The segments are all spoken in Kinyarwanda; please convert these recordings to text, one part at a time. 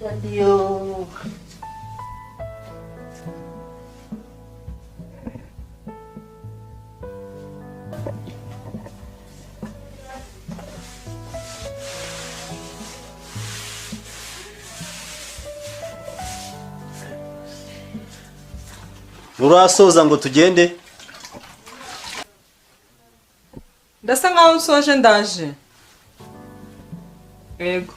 Adio. Urasoza ngo tugende? Ndasa nkaho nsoje ndaje. Yego.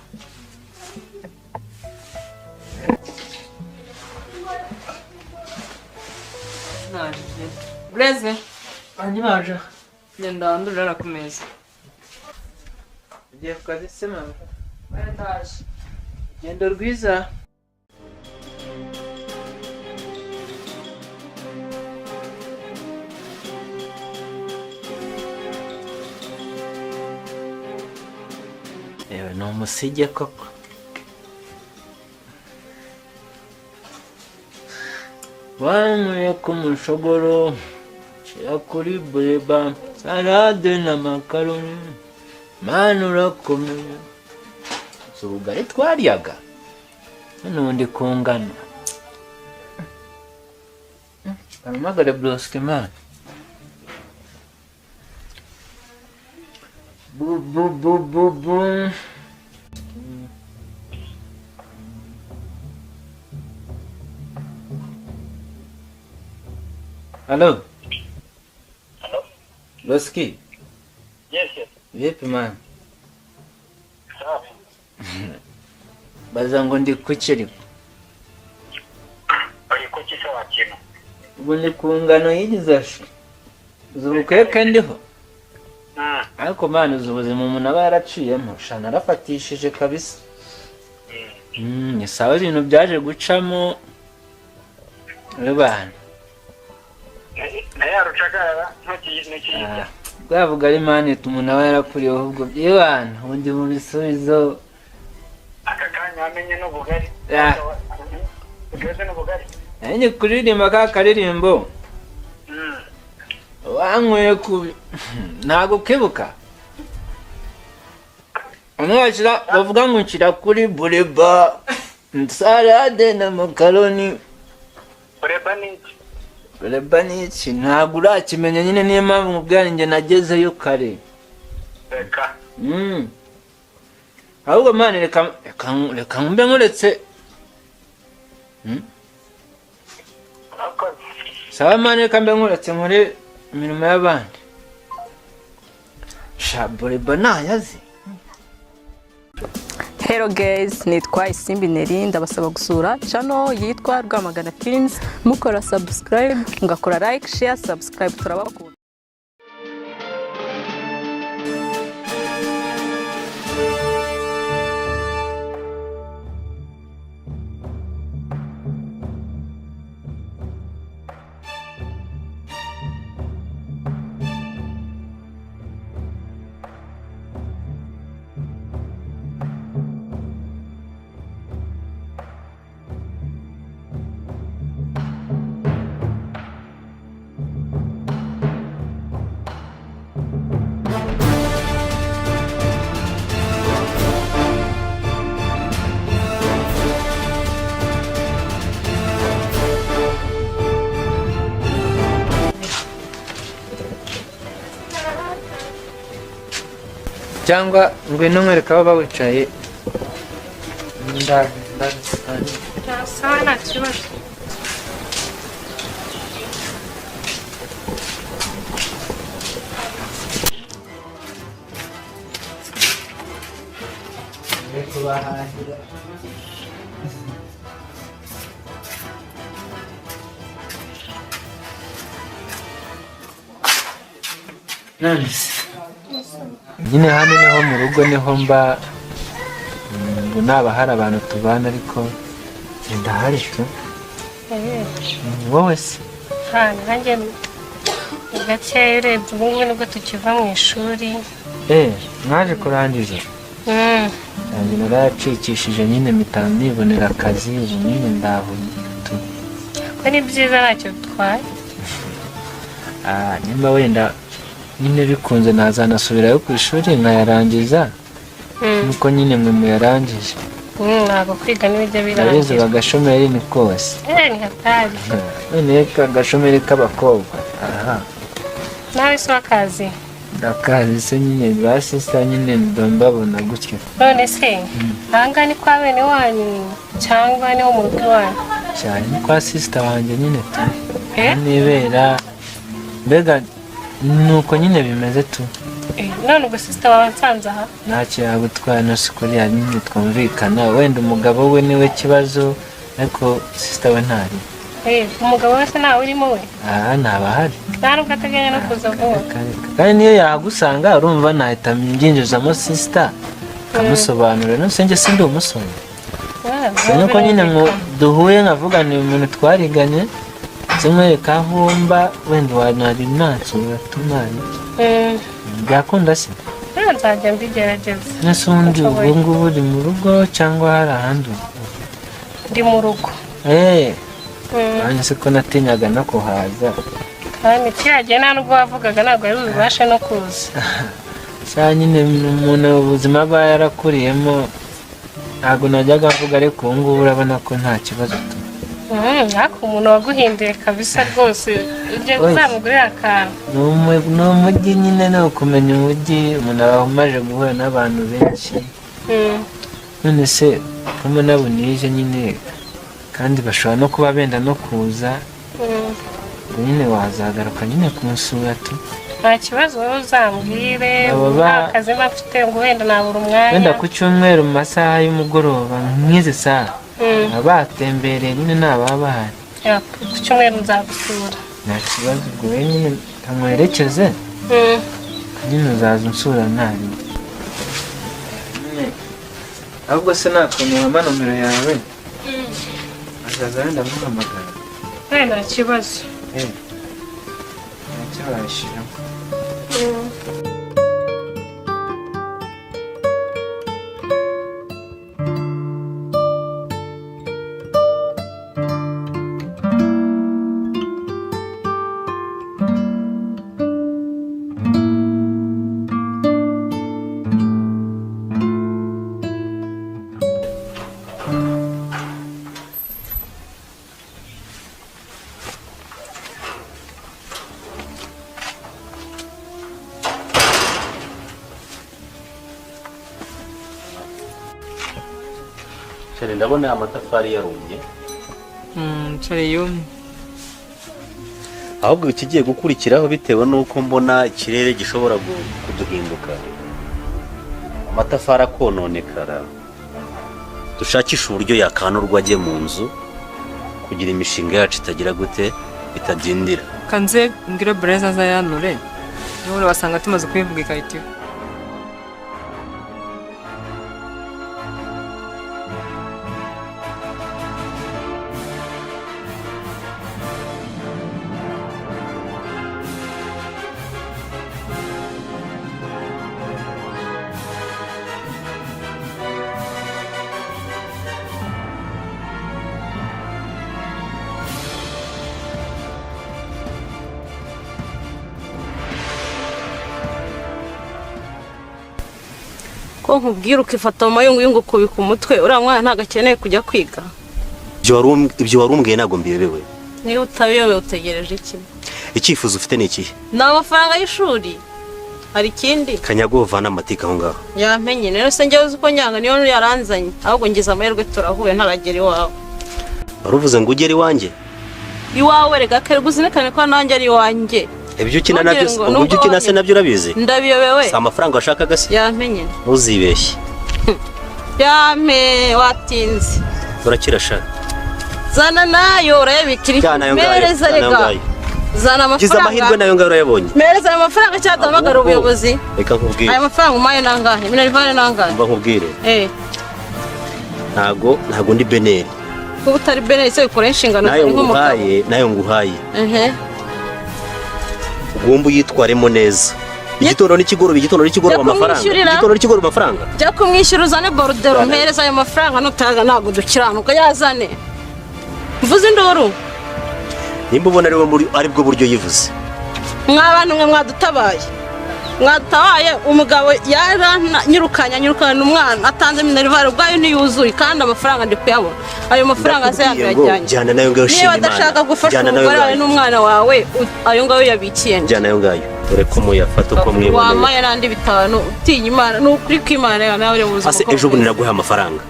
Breze. Anyaje. Genda ndurara ku meza. Ugiye kukazi se mama? Ndaje. Gendo rwiza. Ewe no musige koko. Wanyweye ku mushogoro ya kuri bureba salade na makaroni mana urakomeye ubugari twaryaga n'undi kungana amagare broske man bu Hello. Hello. Broski. Yes. Vipi man? Safi. Baza ngo ndi kuchiri. Ari kuki se wakina? Ubu ndi kungano yigizashi. Zurukeke ndiho. Ariko man uzubuzima umuntu aba yaraciyemo shana arafatishije kabisa. Ni sawa ibintu byaje gucamo. Rebana. Nayarucakara ntukiyijya. Bwavuga ari mane umuntu aba yarakuriyeho ubwo byibana ubundi mu bisubizo aka kanya amenye n'ubugari. Ugeze n'ubugari. Nanjye kuririmba ka karirimbo. Wanyweye ku ntago kebuka. Umwashira bavuga ngo nshira kuri bureba salade na makaroni. Bureba ni Bureba ni iki ntago urakimenya nyine niyo mpamvu mubwira nge nagezeyo kare. Reka. Ahubwo mane reka mbe nkuretse. Sawa mane reka mbe nkuretse muri imirimo y'abandi. Bureba nayazi. Hello guys, nitwa Isimbi Neri ndabasaba gusura channel yitwa Rwamagana Films mukora subscribe mugakora like share subscribe turabakunda. Cyangwa ngwino nkwereka baba wicaye Sana kibazo. nyine hano niho mu rugo niho mba naba hari abantu tubana ariko ndahari tu wowe se nanjye gakeya urebye ubu ngubu nibwo tukiva mu ishuri mwaje kurangiza nanjye naracikishije nyine mpita nibonera akazi ubu nyine ndahuye ko ni byiza ntacyo bitwaye nimba wenda nyine bikunze nazanasubirayo ku ishuri nkayarangiza nuko nyine mwe muyarangije ntabwo kwiga n'ibijya birangira ndabizi bagashomeri ni kose ni hatari none agashomeri k'abakobwa nawe si w'akazi akazi se nyine ba sisita nyine mbabona gutyo none se ahangaha ni kwa bene wanyu cyangwa niho mu rugo iwanyu cyane ni kwa sisita wanjye nyine tu nibera mbega nuko nyine bimeze tu none ubwo sisita wawe nsanze aha ntacyo yagutwara no sikuriya nyine twumvikana wenda umugabo we niwe kibazo ariko sisita we ntari umugabo wese ntawe urimo we ntabahari nta nubwo ateganya no kuza vuba kandi niyo yahagusanga urumva nahita mbyinjizamo sisita kamusobanurira no senge sindi umusore nuko nyine duhuye nkavuga ni umuntu twariganye zimwereka aho mba wenda wanari nansura tumanye byakunda se nzajya mbigerageza nese ubundi ubu ngubu uri mu rugo cyangwa hari ahandi ndi mu rugo nanjye se ko natinyaga no kuhaza kandi kiriya nta nubwo wavugaga ntabwo yari bubashe no kuza cyane nyine umuntu ubuzima aba yarakuriyemo ntabwo najyaga avuga ariko ubu ngubu urabona ko nta kibazo ariko umuntu waguhinduye kabisa rwose ujye uzamugurira akantu ni umujyi nyine ni ukumenya umujyi umuntu aba amaze guhura n'abantu benshi none se kumwe nabo nije nyine kandi bashobora no kuba benda no kuza nyine wazagaruka nyine kumusura tu nta kibazo wowe uzambwire nta kazi mba mfite ngo wenda nabura umwanya wenda ku cyumweru mu masaha y'umugoroba nk'izi saha batembereye nyine ntababa bahari ku cyumweru nzagusura nta kibazo ubwo we nyine nkamwerekeze nyine uzaza unsura ntari ahubwo se nakunuhama nomero yawe azaza wenda muhamagara nta kibazo ntacyo wayishyiramo ndabona amatafari yarumye nsore yumye ahubwo ikigiye gukurikiraho bitewe n'uko mbona ikirere gishobora kuduhinduka amatafari akononekara dushakisha uburyo yakanurwa ajye mu nzu kugira imishinga yacu itagira gute itadindira kanze mbwira Breza azayanure niba wasanga tumaze kubivuga ikahita ko nkubwira ukifata mu mayunguyungu kubika umutwe uriya mwana ntabwo akeneye kujya kwiga ibyo warumbwiye ntabwo mbiyobewe niba utabiyobewe utegereje iki icyifuzo ufite ni ikihe ni amafaranga y'ishuri hari ikindi kanyago uvana amatika aho ngaho yamenye rero se njyewe uzi ko nyanga niyo yaranzanye ahubwo ngize amahirwe turahuye ntaragera iwawe waruvuze ngo ugere iwanjye iwawe reka kerwa uzinekane ko nanjye ari iwanjye ibyo ukina nabyo ubwo ukina se nabyo urabizi ndabiyobewe si amafaranga washakaga se yamenye ntuzibeshye yame watinze urakira sha zana nayo urayabikira mereza rega zana amafaranga gize amahirwe nayo ngaho urayabonye mereza ayo mafaranga cyangwa hamagara ubuyobozi reka nkubwire ayo mafaranga umaye nangahe minerivane nangahe mba nkubwire ntago ndi beneri kuba utari benefit bikora inshingano nayo nguhaye ugomba uyitwaremo neza igitondo n'ikigoroba amafaranga jya kumwishyura uzane borudero mpereza ayo mafaranga nutaga ntabwo dukiranuka yazane mvuze induru nimba ubona ari bwo buryo yivuze mw'abantu mwe mwadutabaye umugabo yaranyirukanye umwana atanze minerivare ubwayo ntiyuzuye kandi amafaranga ndi kuyabona ayo mafaranga se yagajyanye jyana nayo ngayo shima Imana niba adashaka gufasha umugore wawe n'umwana wawe ayo ngayo yabikiye jyana nayo ngayo dore ko muyafata uko mwiboneye wamaye n'andi 5 utinya Imana n'ukuri kw'Imana nawe uri mu buzima ase ejo bundi naguha amafaranga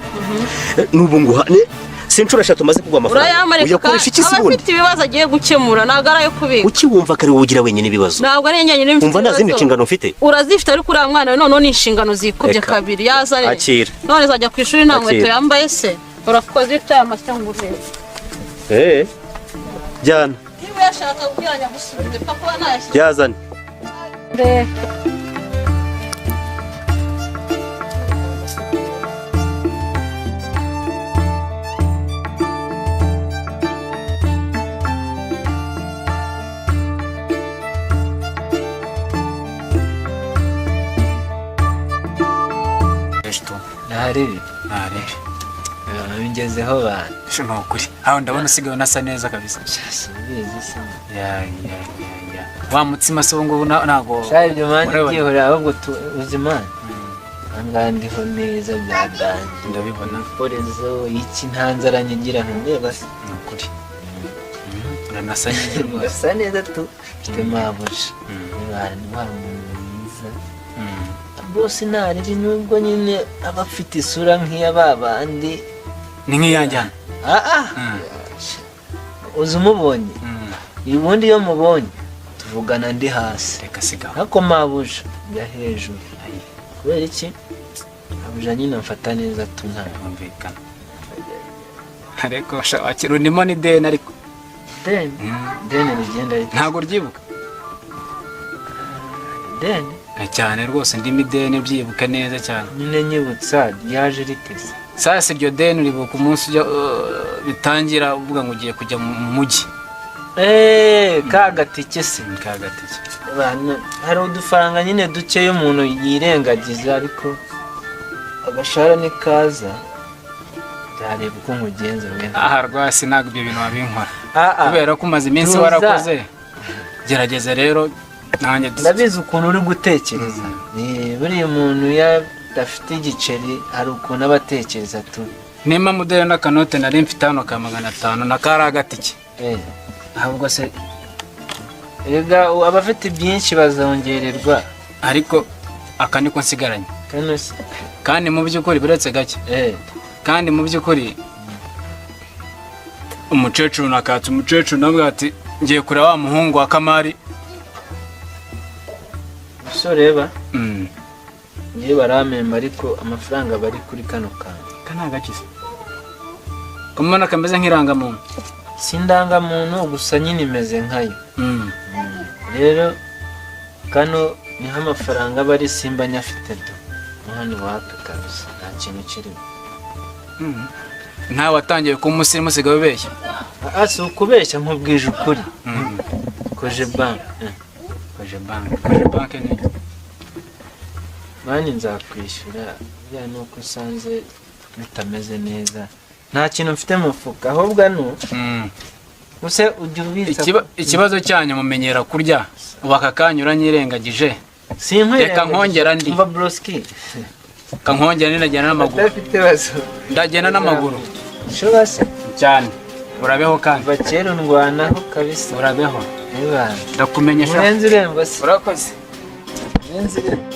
n'ubu nguhane sinshura 3 maze kugwa amafaranga uyakoresha iki se bundi afite ibibazo agiye gukemura nagara yo kubika uki wumva kare wogira wenyine ibibazo ntabwo ari njye nyine umva nazindi nshingano mfite urazifite ariko uri mwana none ni inshingano zikubye kabiri yazane akira none zajya ku ishuri nta nkweto yambaye se urakoze ifite amasango ufite jyana niba yashaka kugiranya gusubiza papa nayashyize yazane Ntarebe bingezeho bana shino ukuri aho ndabona usigaye unasa neza kabisa bizi se ya wa mutsima se ngo nago shaje ibyo manje gihora ahubwo uzimana angandiho neza bya danje ndabibona forezo iki ntanzara nyigira ndeba se ukuri uranasa neza usa neza tu temabusha bana mwiza bose nari nubwo nyine abafite isura nk'iya babandi ni nk'iyanjyana uzumubonye ubundi iyo mubonye tuvugana ndi hasi reka siga hako mabuja ya hejuru kubera iki abuja nyine mfata neza tunamvikana ariko shakira unimo ni deni ariko deni rigenda ntago ryibuka deni cyane rwose ndimi deni byibuka neza cyane nyine nyibutsa yaje ritese sasa iryo deni ribuka umunsi bitangira uvuga ngo ugiye kujya mu mujyi kagatike se kagatike hari udufaranga nyine dukeyo umuntu yirengagiza ariko agashara ni kaza byareba uko nkugenza aha rwose ntabwo ibyo bintu wabinkora kubera ko umaze iminsi warakoze gerageza rero nanjye ndabizi ukuntu uri gutekereza buriya umuntu yadafite igiceri hari ukuntu abatekereza tu nimba mudere n'akanote nari mfite hano ka 500 na kari agatike ahubwo se ega abafite byinshi bazongererwa ariko aka niko nsigaranye kandi mu by'ukuri biretse gake kandi mu by'ukuri umukecuru nakatse umukecuru nabwo ati ngiye kureba wa muhungu wa Kamari so reba ngiye baramemba ariko amafaranga bari kuri kano kana gakize kumana kameze nk'irangamuntu sindangamuntu gusa nyine imeze nkayo rero kano niho amafaranga bari simba nyafite do none wapi kabisa nta kintu kirimo nta watangiye ku musirimu sigaye ubeshya si ukubeshya nkubwije ukuri koje bank ni mani nzakwishyura bya nuko usanze bitameze neza nta kintu mfite mu mufuka ahubwo use ujya ubitsa ikibazo cyanyu mumenyera kurya ubaka kanyura nyirengagije reka nkongera ndi mva broski kankongera ninagenda n'amaguru ndafite bazo ndagenda n'amaguru shobase cyane urabeho kandi bakera ndwanaho kabisa urabeho ndakumenyesha urenze irembo se urakoze urenze irembo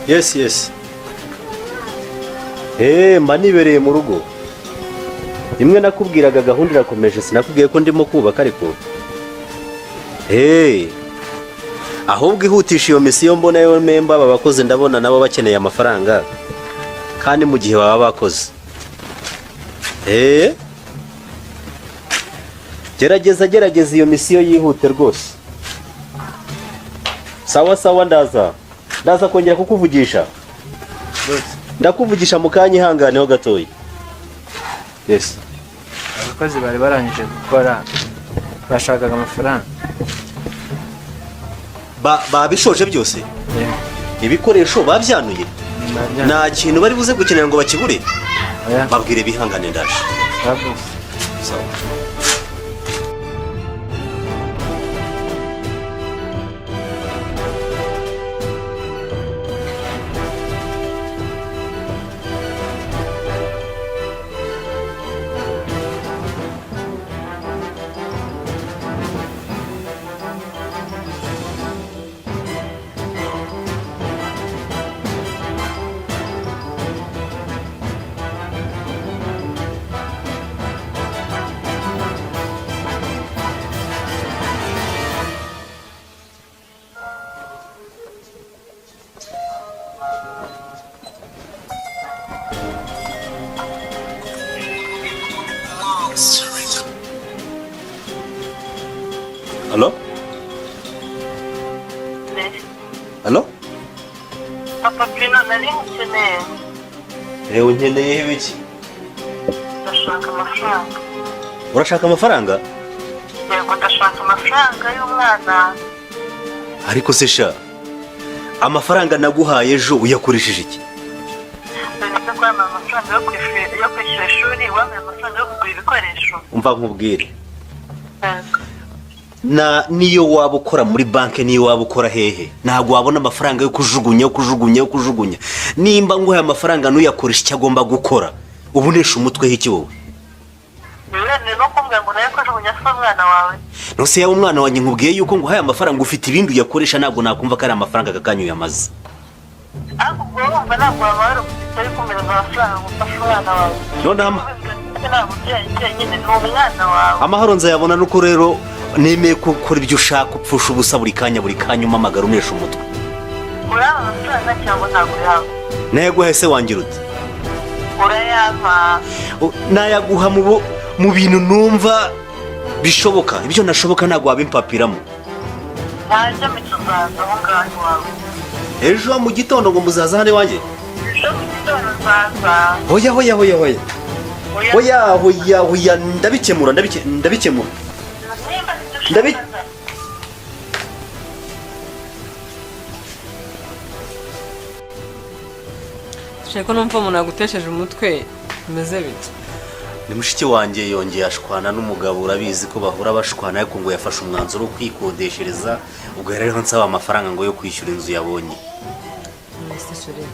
yes mba nibereye mu rugo rimwe nakubwiraga gahunda irakomeje sinakubwiye ko ndimo kubaka ariko ahubwo ihutisha iyo misiyo mbona yo memba abakozi ndabona nabo bakeneye amafaranga kandi mu gihe baba bakoze gerageza iyo misiyo yihute rwose sawa ndaza kongera kukuvugisha ndakuvugisha mu kanya ihanganeho gatoya Yes. abakozi bari barangije gukora bashakaga amafaranga. Babishoje byose? Ibikoresho babyanuye? Nta kintu bari buze gukenera ngo bakibure? Babwire bihangane ndaje. Sawa. Halo? Halo? Papa Pino nari nkeneye. Unkeneye ibiki? Ndashaka amafaranga. Urashaka amafaranga? Yego ndashaka amafaranga y'umwana. Ariko se sha, amafaranga naguhaye ejo uyakoresheje iki? Ndetse ko amafaranga yo kwishyura ishuri, wambaye amafaranga yo kugura ibikoresho. Umva nkubwire. Niyo waba ukora muri banki, niyo waba ukora hehe, ntabwo wabona amafaranga yo kujugunya. Nimba nguhaye amafaranga nuyakoresha icyo agomba gukora, ubunesha umutwe hiki wowe? Ni no kumbwira ngo nayo kujugunya se umwana wawe. No se yawe umwana wanjye nkubwiye yuko nguhaye amafaranga ufite ibindi uyakoresha, ntabwo nakumva ko ari amafaranga gakanyu yamaze. Ahubwo wumva ntabwo wabara ufite ari kumera amafaranga ngo ufashe umwana wawe. None amahoro nzayabona nuko rero nemeye ko ukora ibyo ushaka upfusha ubusa buri kanya umamagara unesha umutwe. Uraba amafaranga cyangwa ntabwo uyaba? Nayaguhaye se wangira ute? Urayampa. Nayaguha mu bintu numva bishoboka, ibyo nashoboka ntabwo wabimpapiramo. Ntajya mu kibanza aho ngaho iwawe. Ejo mu gitondo ngo muzaza hano iwanjye? Ejo mu gitondo nzaza. Hoya ndabikemura. Sheko numva umuntu agutesheje umutwe bimeze bite? Ni mushiki wanjye yongeye ashwana n'umugabo, urabizi ko bahora bashwana, ariko ngo yafashe umwanzuro wo kwikodeshereza, ubwo rero nsaba amafaranga ngo yo kwishyura inzu yabonye. Sisore.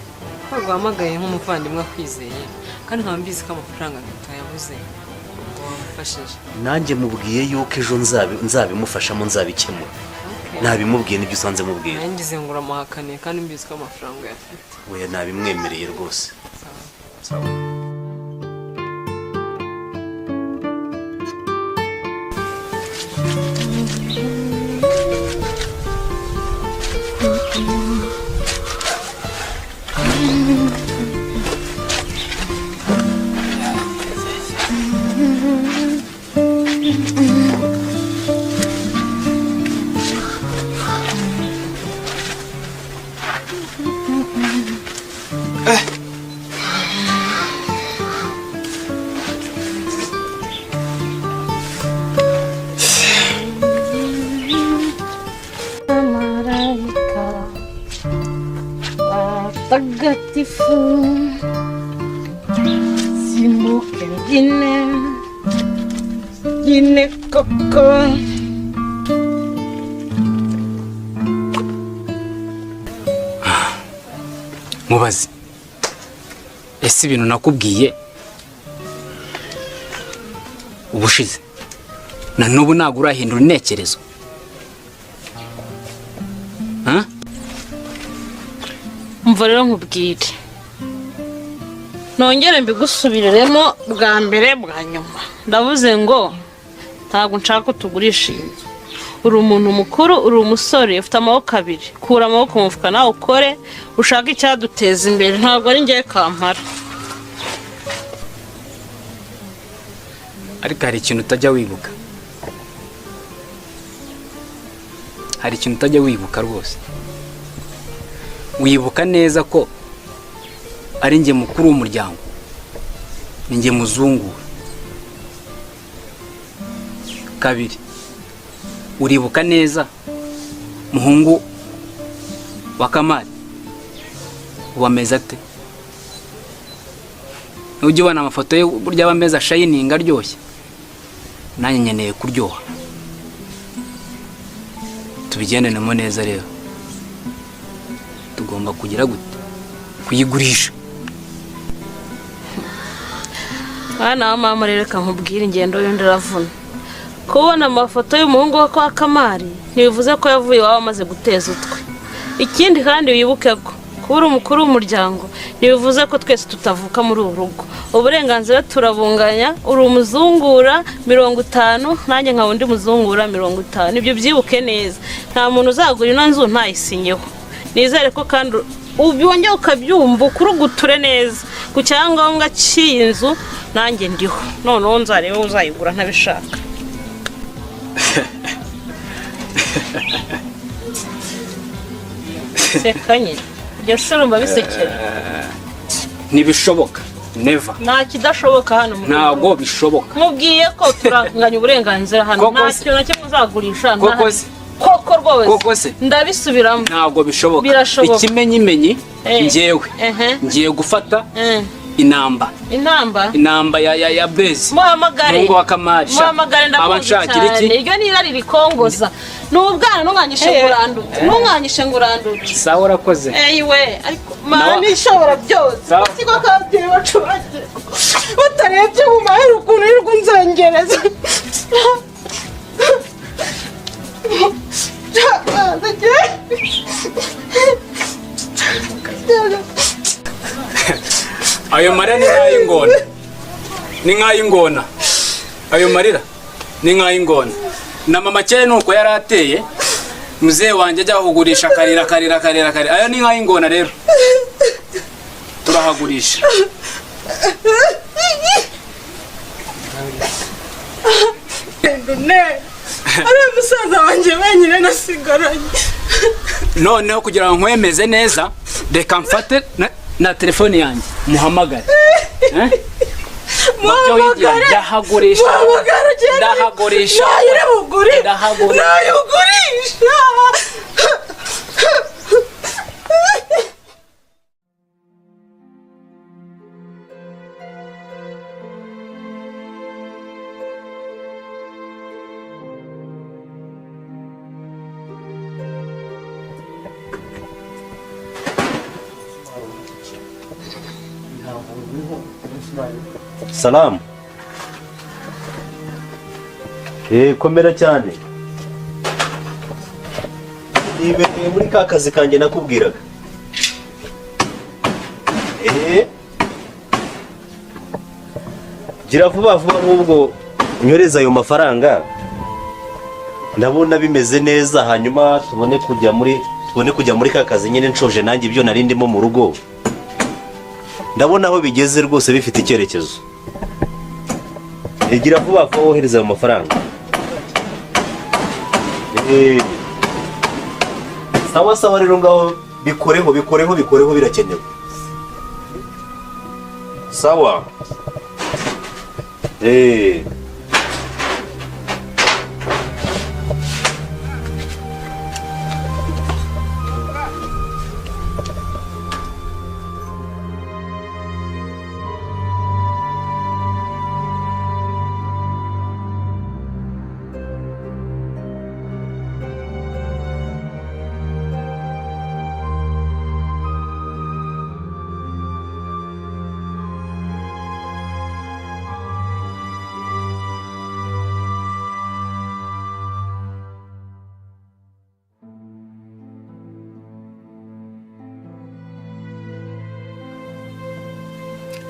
Ko guhamagaye nk'umuvandimwe akwizeye kandi nkaba mbizi ko amafaranga tutayabuze. Wamufashije. Nanjye mubwiye yuko ejo nzabimufashamo, nzabikemura. Nabimubwiye n'ibyo usanze mubwiye. Nangize ngo uramuhakaniye kandi mbizi ko amafaranga yafite. Oya nabimwemereye rwose. Sawa. Tagatifu Simbuke Gine koko Mubazi, ese ibintu nakubwiye ubushize na n'ubu ntabwo urahindura intekerezo? Umva rero nkubwire, nongere mbigusubiriremo bwa mbere bwa nyuma. Ndavuze ngo ntabwo nshaka tugurisha inzu. Uri umuntu mukuru, uri umusore, ufite amaboko abiri. Kura amaboko mu mufuka nawe ukore, ushaka icyaduteza imbere. Ntabwo ari ngiye kampara. Ariko hari ikintu utajya wibuka. Hari ikintu utajya wibuka rwose. Wibuka neza ko ari njye mukuru w'umuryango, ni njye muzungu, kabiri uribuka neza muhungu wa Kamari wameze ate? Ujye ubona amafoto ye burya aba ameze shining aryoshye. Nanjye nkeneye kuryoha. Tubigendanemo neza rero. Tugomba kugira gute? Kuyigurisha. Bana wa mama rero kankubwira ingendo yo ndaravuna. Kubona amafoto y'umuhungu wa kwa Kamari ntibivuze ko yavuye wawe amaze guteza utwe. Ikindi kandi wibuke ko kubura umukuru w'umuryango ntibivuze ko twese tutavuka muri uru rugo. Uburenganzira turabunganya, uri umuzungura 50 nanjye nka undi muzungura 50. Nibyo byibuke neza. Nta muntu uzagura ino nzu ntayisinyeho. Nizere ko kandi ubiyonge ukabyumva ukuruguture neza ku cyangombwa cy'inzu nanjye ndiho. None nzarebe uzayigura ntabishaka. Sekanye. Yasurumba bisekera. Nibishoboka. Never. Nta kidashoboka hano mu. Ntago bishoboka. Mubwiye ko turanganya uburenganzira hano. Nta kintu na kimwe uzagurisha. Koko rwose. Koko se. Ndabisubiramo. Ntago bishoboka. Birashoboka. Ikimenyimenyi ngewe. Ngiye gufata inamba. Inamba ya base. Muhamagare. Mungu wa Kamari. Muhamagare ndakushakira iki? Iryo ni irari rikongoza. Nubwana ntunganyishe ngurandutse. Ntunganyishe ngurandutse. Sawa urakoze. Eyiwe ariko mani ishobora byose. Siko kabye bacurage. Utarebye mu mahero ukuntu irwo nzangereza. Ayo marira ni nk'ay'ingona. Ni nk'ay'ingona. Ayo marira ni nk'ay'ingona. Na mama cyane nuko yarateye muzee wanje ajya kugurisha karira. Ayo ni nk'ay'ingona rero. Turahagurisha. Ari musaza wanje wenyine nasigaranye. Noneho kugira ngo nkwemeze neza reka mfate na telefone yanjye muhamagare. Muhamagare. Ndahagurisha. Salamu. Komera cyane. Nibereye muri ka kazi kanjye nakubwiraga. Gira vuba nk'ubwo nyoreza ayo mafaranga. Ndabona bimeze neza hanyuma tubone kujya muri ka kazi nyine nshoje nanjye ibyo nari ndimo mu rugo. Ndabona aho bigeze rwose bifite icyerekezo. Gira vuba wohereza ayo mafaranga. Sawa rero ngaho bikoreho birakenewe. Sawa.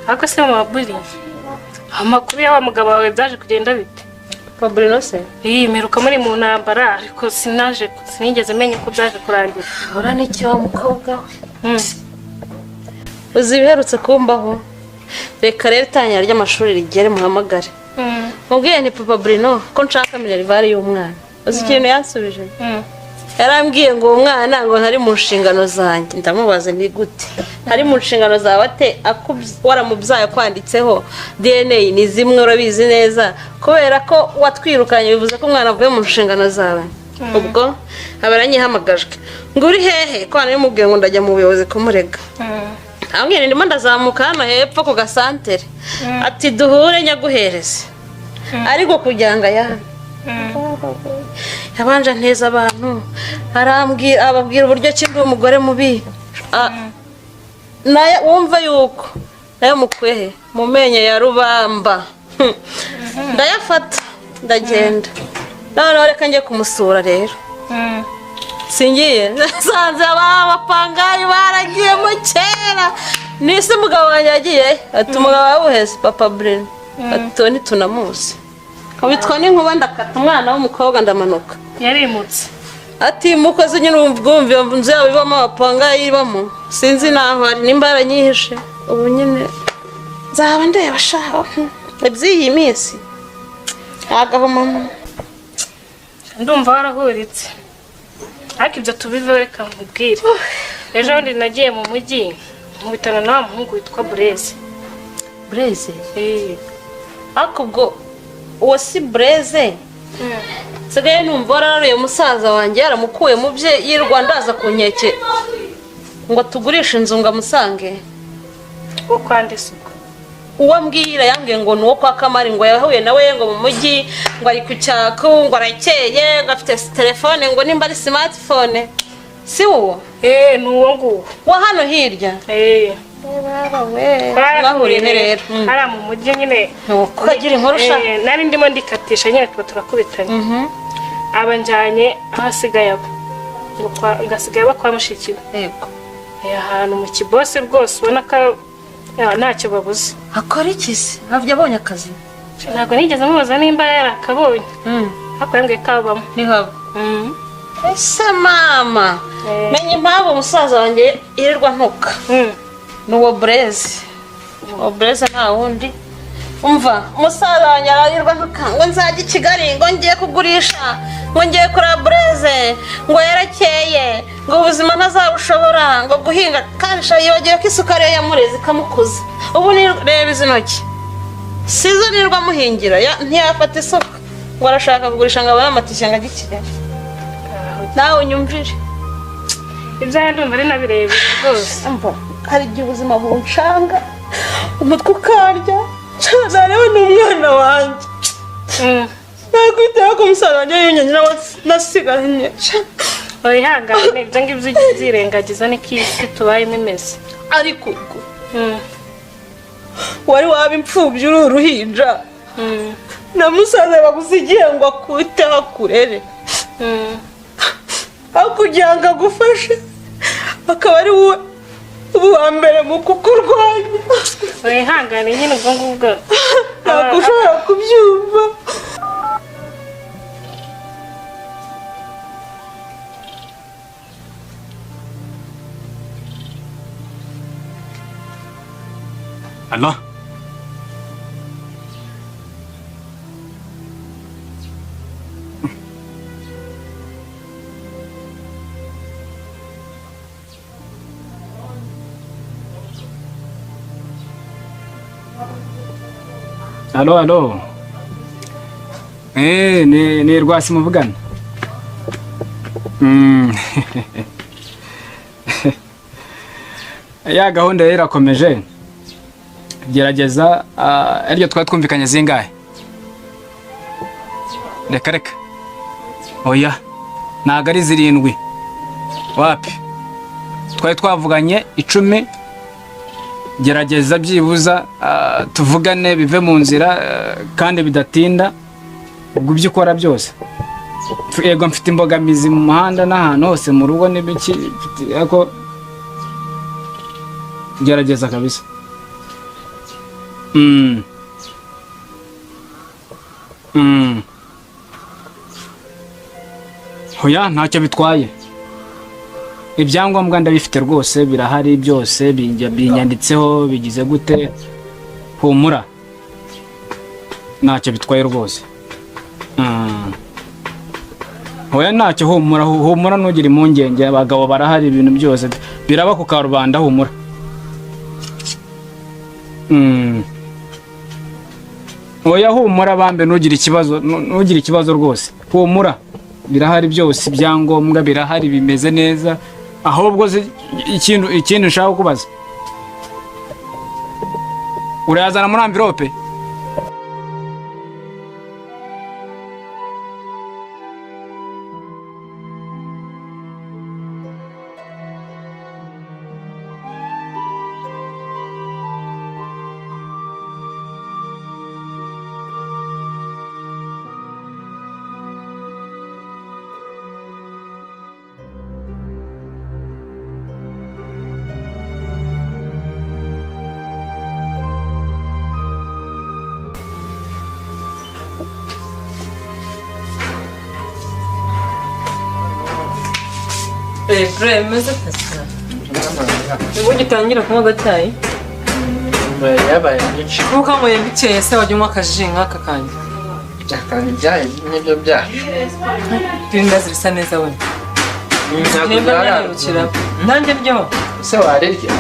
Ako se maburi. Amakuru ya wa mugabo wawe byaje kugenda bite? Fabrino se? Meruka muri mu ntambara ariko sinigeze menya uko byaje kurangira. Ora n'icyo wa mukobwa we. Uzi biherutse kumbaho. Reka rero itanya ry'amashuri rigere muhamagare. Mubwiye ni Papa Bruno ko nshaka minerivare y'umwana. Uzi ikintu yansubije? yarambwiye ngo uwo mwana ngo ntari mu nshingano zanjye. Ndamubaza ni gute ntari mu nshingano zawe ate waramubyaye kwanditseho DNA ni zimwe urabizi neza kubera ko watwirukanye bivuze ko umwana avuye mu nshingano zawe. Ubwo abaranyihamagajwe ngo uri hehe ko narimubwiye ngo ndajya mu buyobozi kumurega. Ambwira ndimo ndazamuka hano hepfo ku gasantere ati duhure nyaguhereze ariko kujyanga yana yabanje nteza abantu ababwira uburyo ki ndi umugore mubi naye wumva yuko nayo mukwehe mu menyo ya rubamba ndayafata ndagenda none reka njye kumusura rero singiye nasanze abapangayi baragiye mu kera nise umugabo wanjye yagiye ati umugabo wawuheze papa Brene ati tunamuzi kabitwa n'inkuba ndakata umwana w'umukobwa ndamanuka yarimutse ati mukoze nyine ubwumve nzu yabo ibamo abapangayi ibamo sinzi naho ari nimba yaranyihishe ubu nyine nzaba ndeba shaho iby'iyi minsi agaho mama ndumva warahuritse ariko ibyo tubiveho reka nkubwire ejo bundi nagiye mu mujyi nkubitana na wa muhungu witwa Blaise ariko ubwo uwo si Blaise sigaye numva wararuye umusaza wanjye yaramukuye mu bye y'Rwanda aza ku nkeke ngo tugurishe inzu ngo amusange wo kwandisa uwo mbwira yambwiye ngo nuwo kwa Kamari ngo yahuye nawe ngo mu mujyi ngo ari ku cyako ngo arakeye ngo afite telefone ngo nimba ari smartphone si uwo nuwo nguwo wa hano hirya bahuriye rero ara mu mujyi nyine ukagira inkuru sha nari ndimo ndikatisha nyine turakubitanye abanjanye ahasigaye abo ngo ngasigaye bakwa mushikiwe yego ahantu mu kibose rwose ubona ko ntacyo babuze akora iki se havye abonye akazi ntabwo nigeze mubaza nimba yarakabonye ariko yambwiye kabamo nihabo ese mama menye impamvu umusaza wanjye yirirwa ntuka nuwo Blaise uwo Blaise nta wundi umva umusaza wanjye yirirwa ntuka ngo nzajya i Kigali ngo ngiye kugurisha ngo ngiye kuri Blaise ngo yarakeye ngo ubuzima ntazabushobora ngo guhinga kandi yibagiwe ko isukari ye yamureze ikamukuza ubu ni reba izi ntoki sizo nirwa muhingira ntiyafata isuka ngo arashaka kugurisha ngo abone amatike ngo ajye i Kigali nawe unyumvire ibyo ndumva ari nabirebye rwose hari igihe ubuzima buncanga umutwe ukarya narewe n'umwana wanjye nakwitaho ko umusaza wanjye yiyunyenye nawe nasigaranye wihangane ibyo ngibyo ujya ubyirengagiza niko isi tubayemo imeze ariko ubwo wari waba imfubyi uri uruhinja na musaza bagusigiye ngo akwiteho akurere aho kugira ngo agufashe akaba ari wowe uwa mbere mu kukurwanya wihangane nyine ubwo ngubwo ntabwo ushobora kubyumva Alo? Alo? Ni Rwasi muvugana? Ya gahunda yari irakomeje. Gerageza aryo twari twumvikanye zingahe? Reka. Oya. Ntago ari 7. Wapi? Twari twavuganye 10. Gerageza byibuza tuvugane bive mu nzira kandi bidatinda ubwo ibyo ukora byose. Yego mfite imbogamizi mu muhanda n'ahantu hose mu rugo n'ibiki ariko gerageza kabisa. Hoya ntacyo bitwaye. Ibyangombwa ndabifite rwose birahari byose binyanditseho bigize gute humura. Ntacyo bitwaye rwose. Oya ntacyo humura ntugire impungenge abagabo barahari ibintu byose biraba ku karubanda humura. Oya humura bambe ntugire ikibazo rwose. Humura birahari byose ibyangombwa birahari bimeze neza ahubwo ikintu nshaka kubaza. Urayazana muri envelope? Bure meze kasa. Ubu gitangira kunywa agacyayi? Yabaye byinshi. Kuko amuye bikeye se wajya unywa akaji nk'aka kanjye. Akandi byaye nibyo byaje. Tinda zirisa neza we. Nimba yarukira. Nanjye byo. Se warirya.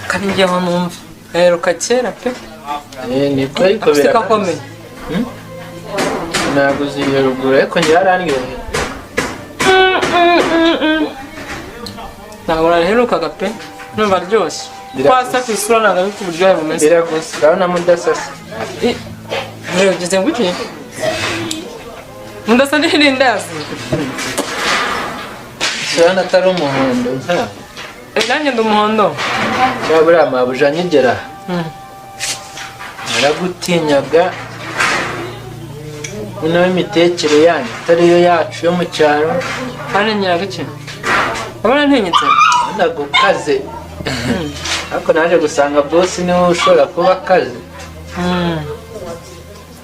Kandi njye ho numva. Heruka kera pe. Niko ariko birakomeye. Ntabwo ziherugura ariko njye yarandyoheye. Ntabwo naraherukaga pe numva ryoshye kwasa ku isura ntabwo ari ku buryohe bumeze biragusa urabona mudasasa ugeze ngo iki mudasa n'irindazi urabona atari umuhondo nanjye ndi umuhondo buriya mabuja nkigera naragutinyaga noneho imitekere yanyu atari yo yacu yo mu cyaro kandi nyiraga iki abona ntinyitse ndagukaze ariko naje gusanga boss niwe ushobora kuba akaze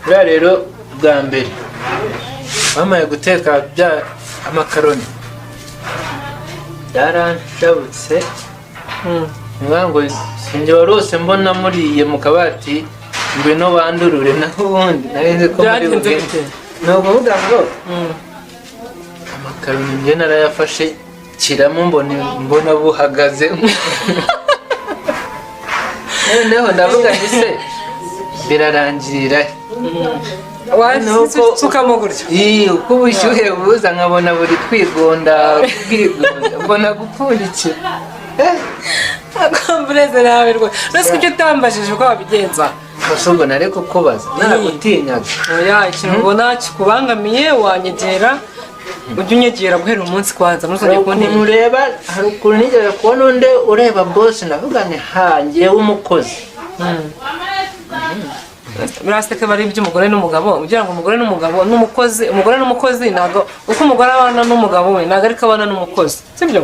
buriya rero bwa mbere bamaye guteka bya amakaroni byaranjabutse ngo sinjye warose mbona muriye mu kabati ngwino bandurure naho ubundi narinzi ko muri bugende ni ukuvuga ngo amakaroni njye narayafashe kiramo mbona buhagaze noneho ndavuga nti se birarangirira sukamo gutyo uko ubushyuhe buza nkabona buri kwigonda mbona gupfundikira akambureze nawe rwose nose icyo utambajije uko wabigenza gusa ubwo nari kukubaza naragutinyaga oya ikintu ubona kikubangamiye wanyegera ujye unyegera guhera umunsi kwanza ntuzajye ukuntu ureba hari ukuntu nigeze kubona undi ureba boss ndavuga nti ngewe umukozi biraseka bari iby'umugore n'umugabo ugira ngo umugore n'umugabo n'umukozi umugore n'umukozi ntago uko umugore abana n'umugabo we ntago ariko abana n'umukozi sibyo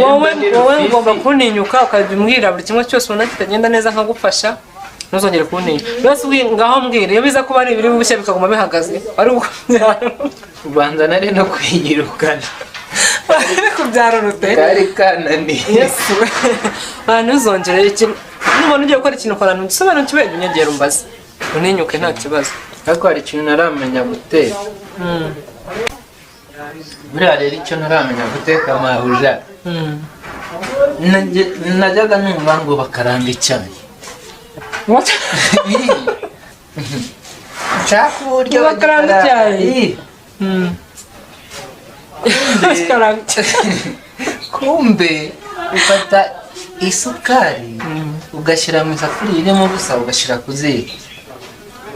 wowe ugomba kuntinyuka ukajya umbwira buri kimwe cyose ubona kitagenda neza nkagufasha ntuzongere kuntinya rwose ngaho mbwira iyo biza kuba ari ibiri bushya bikaguma bihagaze wari gukubyara ubanza nari no kwiyirukana wari kubyara urute kari kananiye yesu ntuzongere ikintu nubona ugiye gukora ikintu ukora ntugisobanukiwe unyegera umbaze uninyuke nta kibazo ariko hari ikintu naramenya guteka buriya rero icyo naramenya guteka mabuja najyaga numva ngo bakaranga icyayi nshaka uburyo bakaranga icyayi kumbe ufata isukari ugashyira mu isafuriya irimo ubusa ugashyira ku ziko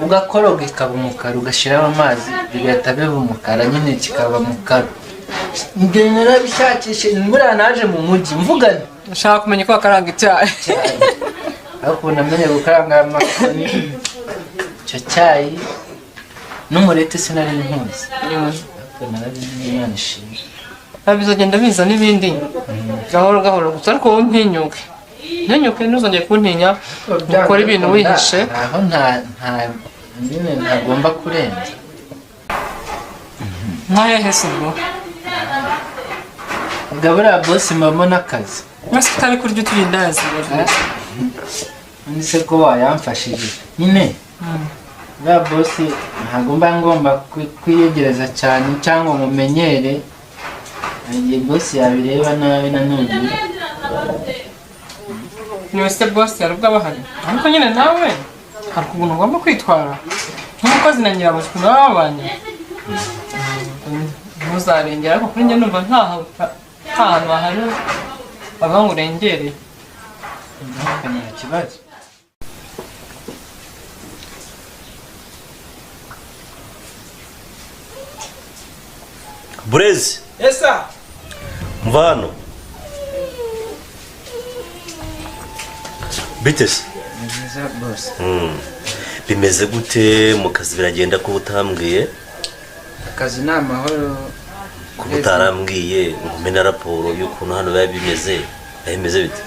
ugakoroga ikaba umukara ugashyiraho amazi bigahita biba umukara nyine kikaba mukara ibyo narabishakishije buriya naje mu mujyi mvugane ushaka kumenya ko bakaranga icyayi ariko namenye gukaranga amakaroni icyo cyayi n'umurete sinari nkuzi ariko narabimenye Imana ishimwe bizagenda biza n'ibindi gahoro gahoro gusa ariko wowe ntinyuke ntuzongere kuntinya ukora ibintu wihishe aho nyine ntagomba kurenza nkahehe se ubwo buriya bosi mbabona akazi mwese utari kurya uturindazi undi se ko wayamfashije nyine ba boss ntabwo mba ngomba kwiyegereza cyane cyangwa mumenyere igihe boss yabireba nabi nanone niwese boss yarubwa bahari ariko nyine nawe hari ukuntu ugomba kwitwara nk'umukozi na nyirabushwi babanye ntuzarengera ariko kuri njye numva nta hantu hahari baba ngo urengereye nta kibazo Burezi. Yes sir. Mvano. Bitese. Nziza boss. Bimeze gute mu kazi biragenda ko utambwiye? Akazi ni amahoro. Ko utarambwiye ngumena raporo y'ukuntu hano biba bimeze. Bimeze bite?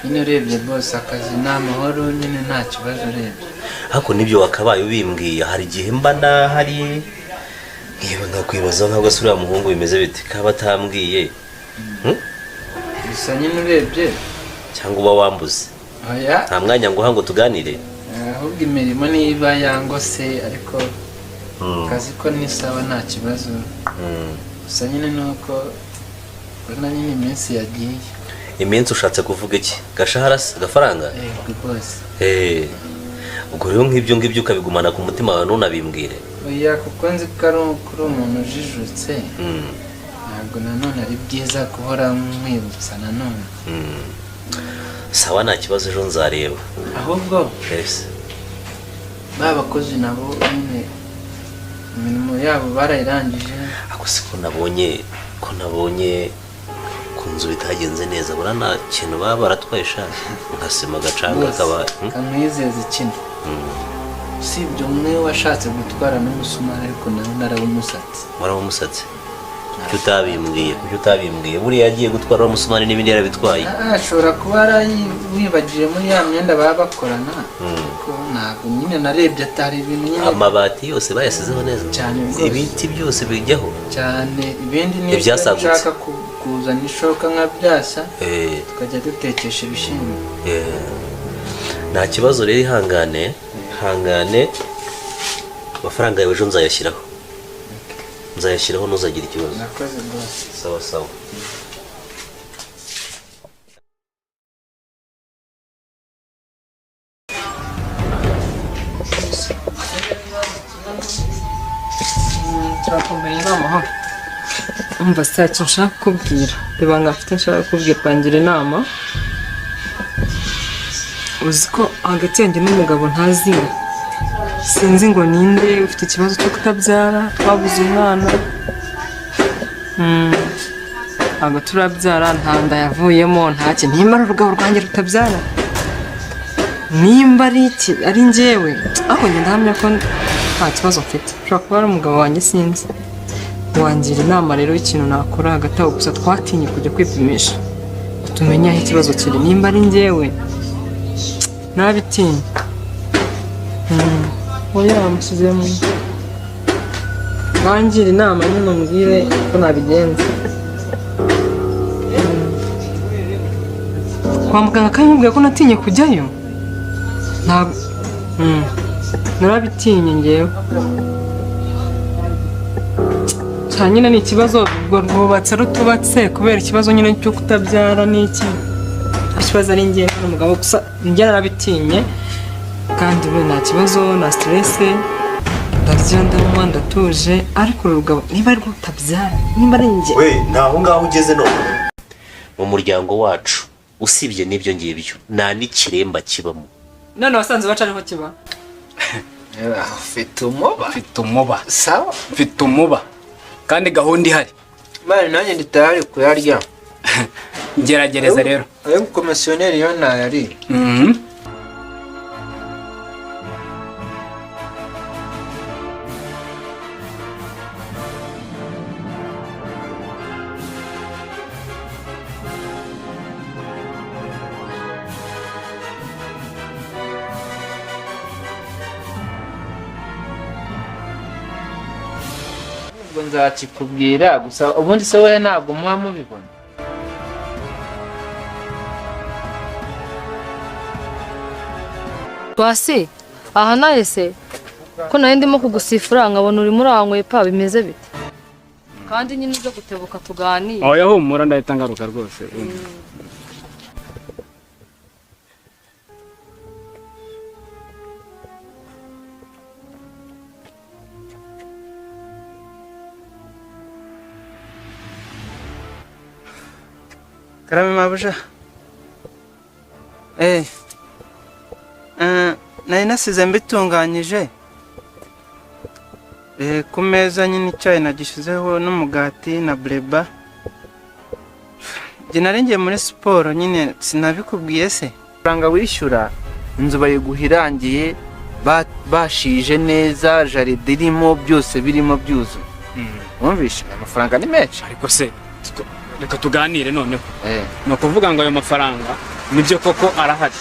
Nyine urebye boss akazi ni amahoro nyine nta kibazo urebye. Hako nibyo wakabaye ubimbwiye hari igihe mba ndahari yewe nkakwibaza ntabwo asura muhungu bimeze bite kaba atambwiye gusa nyine urebye cyangwa uba wambuze oya nta mwanya ngo hango tuganire ahubwo imirimo niba yangose ariko kazi ko ni sawa nta kibazo gusa nyine nuko ubona nyine iminsi yagiye iminsi ushatse kuvuga iki gashahara gafaranga yego boss ubwo rero nk'ibyo ngibyo ukabigumana ku mutima wawe ntunabimbwire oya kuko nzi ko ari umuntu ujijutse ntabwo nanone ari byiza guhora mwibutsa nanone sawa nta kibazo ejo nzareba ahubwo ba bakozi nabo nyine imirimo yabo barayirangije ako siko nabonye ku nzu bitagenze neza bura nta kintu baba baratwaye ishati nkasima agacanga kabaye kamwizeza ikintu usibye umwe washatse gutwara n'umusumari ariko nawe narawumusatse warawumusatse kuko utabimbwiye buriya yagiye gutwara umusumari n'ibindi yarabitwaye ashobora kuba wibagiye muri ya myenda baba bakorana ntabwo nyine narebye atari ibintu nyine amabati yose bayasizeho neza cyane ibiti byose bijyaho cyane ibindi niyo nshaka kuzana ishoka nka byasa tukajya dutekesha ibishyimbo nta kibazo rero ihangane amafaranga yawe ejo nzayashyiraho ntuzagira ikibazo sawa turakomeye inama umva se icyo nshaka kukubwira reba ngafite nshaka kukubwira pangira inama uzi ko hagati yanjye n'umugabo ntazi sinzi ngo ninde ufite ikibazo cyo kutabyara twabuze umwana ntabwo turabyara nta nda yavuyemo ntacyo nimba urugabo rwanjye rutabyara nimba ari njyewe aho njye ndahamya ko nta kibazo mfite ushobora kuba ari umugabo wanjye sinzi wangira inama rero y'ikintu nakora hagati aho gusa twatinye kujya kwipimisha tumenye aho ikibazo kiri nimba ari njyewe ntabitinya oya yamushyizemo bangira inama nyine umbwire ko nabigenza kwa muganga kandi mubwira ko natinye kujyayo ntabwo narabitinye ngewe cyane nyine ni ikibazo rwubatse rutubatse kubera ikibazo nyine cyo kutabyara n'iki ikibazo ari njye n'umugabo gusa njye narabitinye kandi we nta kibazo na stress ndarya ndanywa ndatuje ariko urugabo niba ari rutabyara niba ari njye we naho ngaho ugeze none mu muryango wacu usibye n'ibyo ngibyo nta n'ikiremba kibamo none wasanze baca ariho kiba mfite umuba sawa mfite umuba kandi gahunda ihari mani nanjye nditahari kuyarya ngeragereza rero ariko komisiyoneri yo ntayari nzakikubwira gusa ubundi se wowe ntabwo muba mubibona twasi aha nawe se ko nawe ndimo kugusifura nkabona urimo uranyweye pa bimeze bite kandi nyine uje gutebuka tuganire oya humura ndahita ngaruka rwose Karame mabuja. Nari nasize mbitunganyije. Ku meza nyine icyayi nagishizeho n'umugati na breba. Jye narengiye muri siporo nyine sinabikubwiye se. Faranga wishyura inzu bayiguhirangiye bashije neza jaride irimo byose birimo byuzuye. Wumvishe amafaranga ni menshi ariko se reka tuganire noneho no kuvuga ngo ayo mafaranga nibyo koko arahari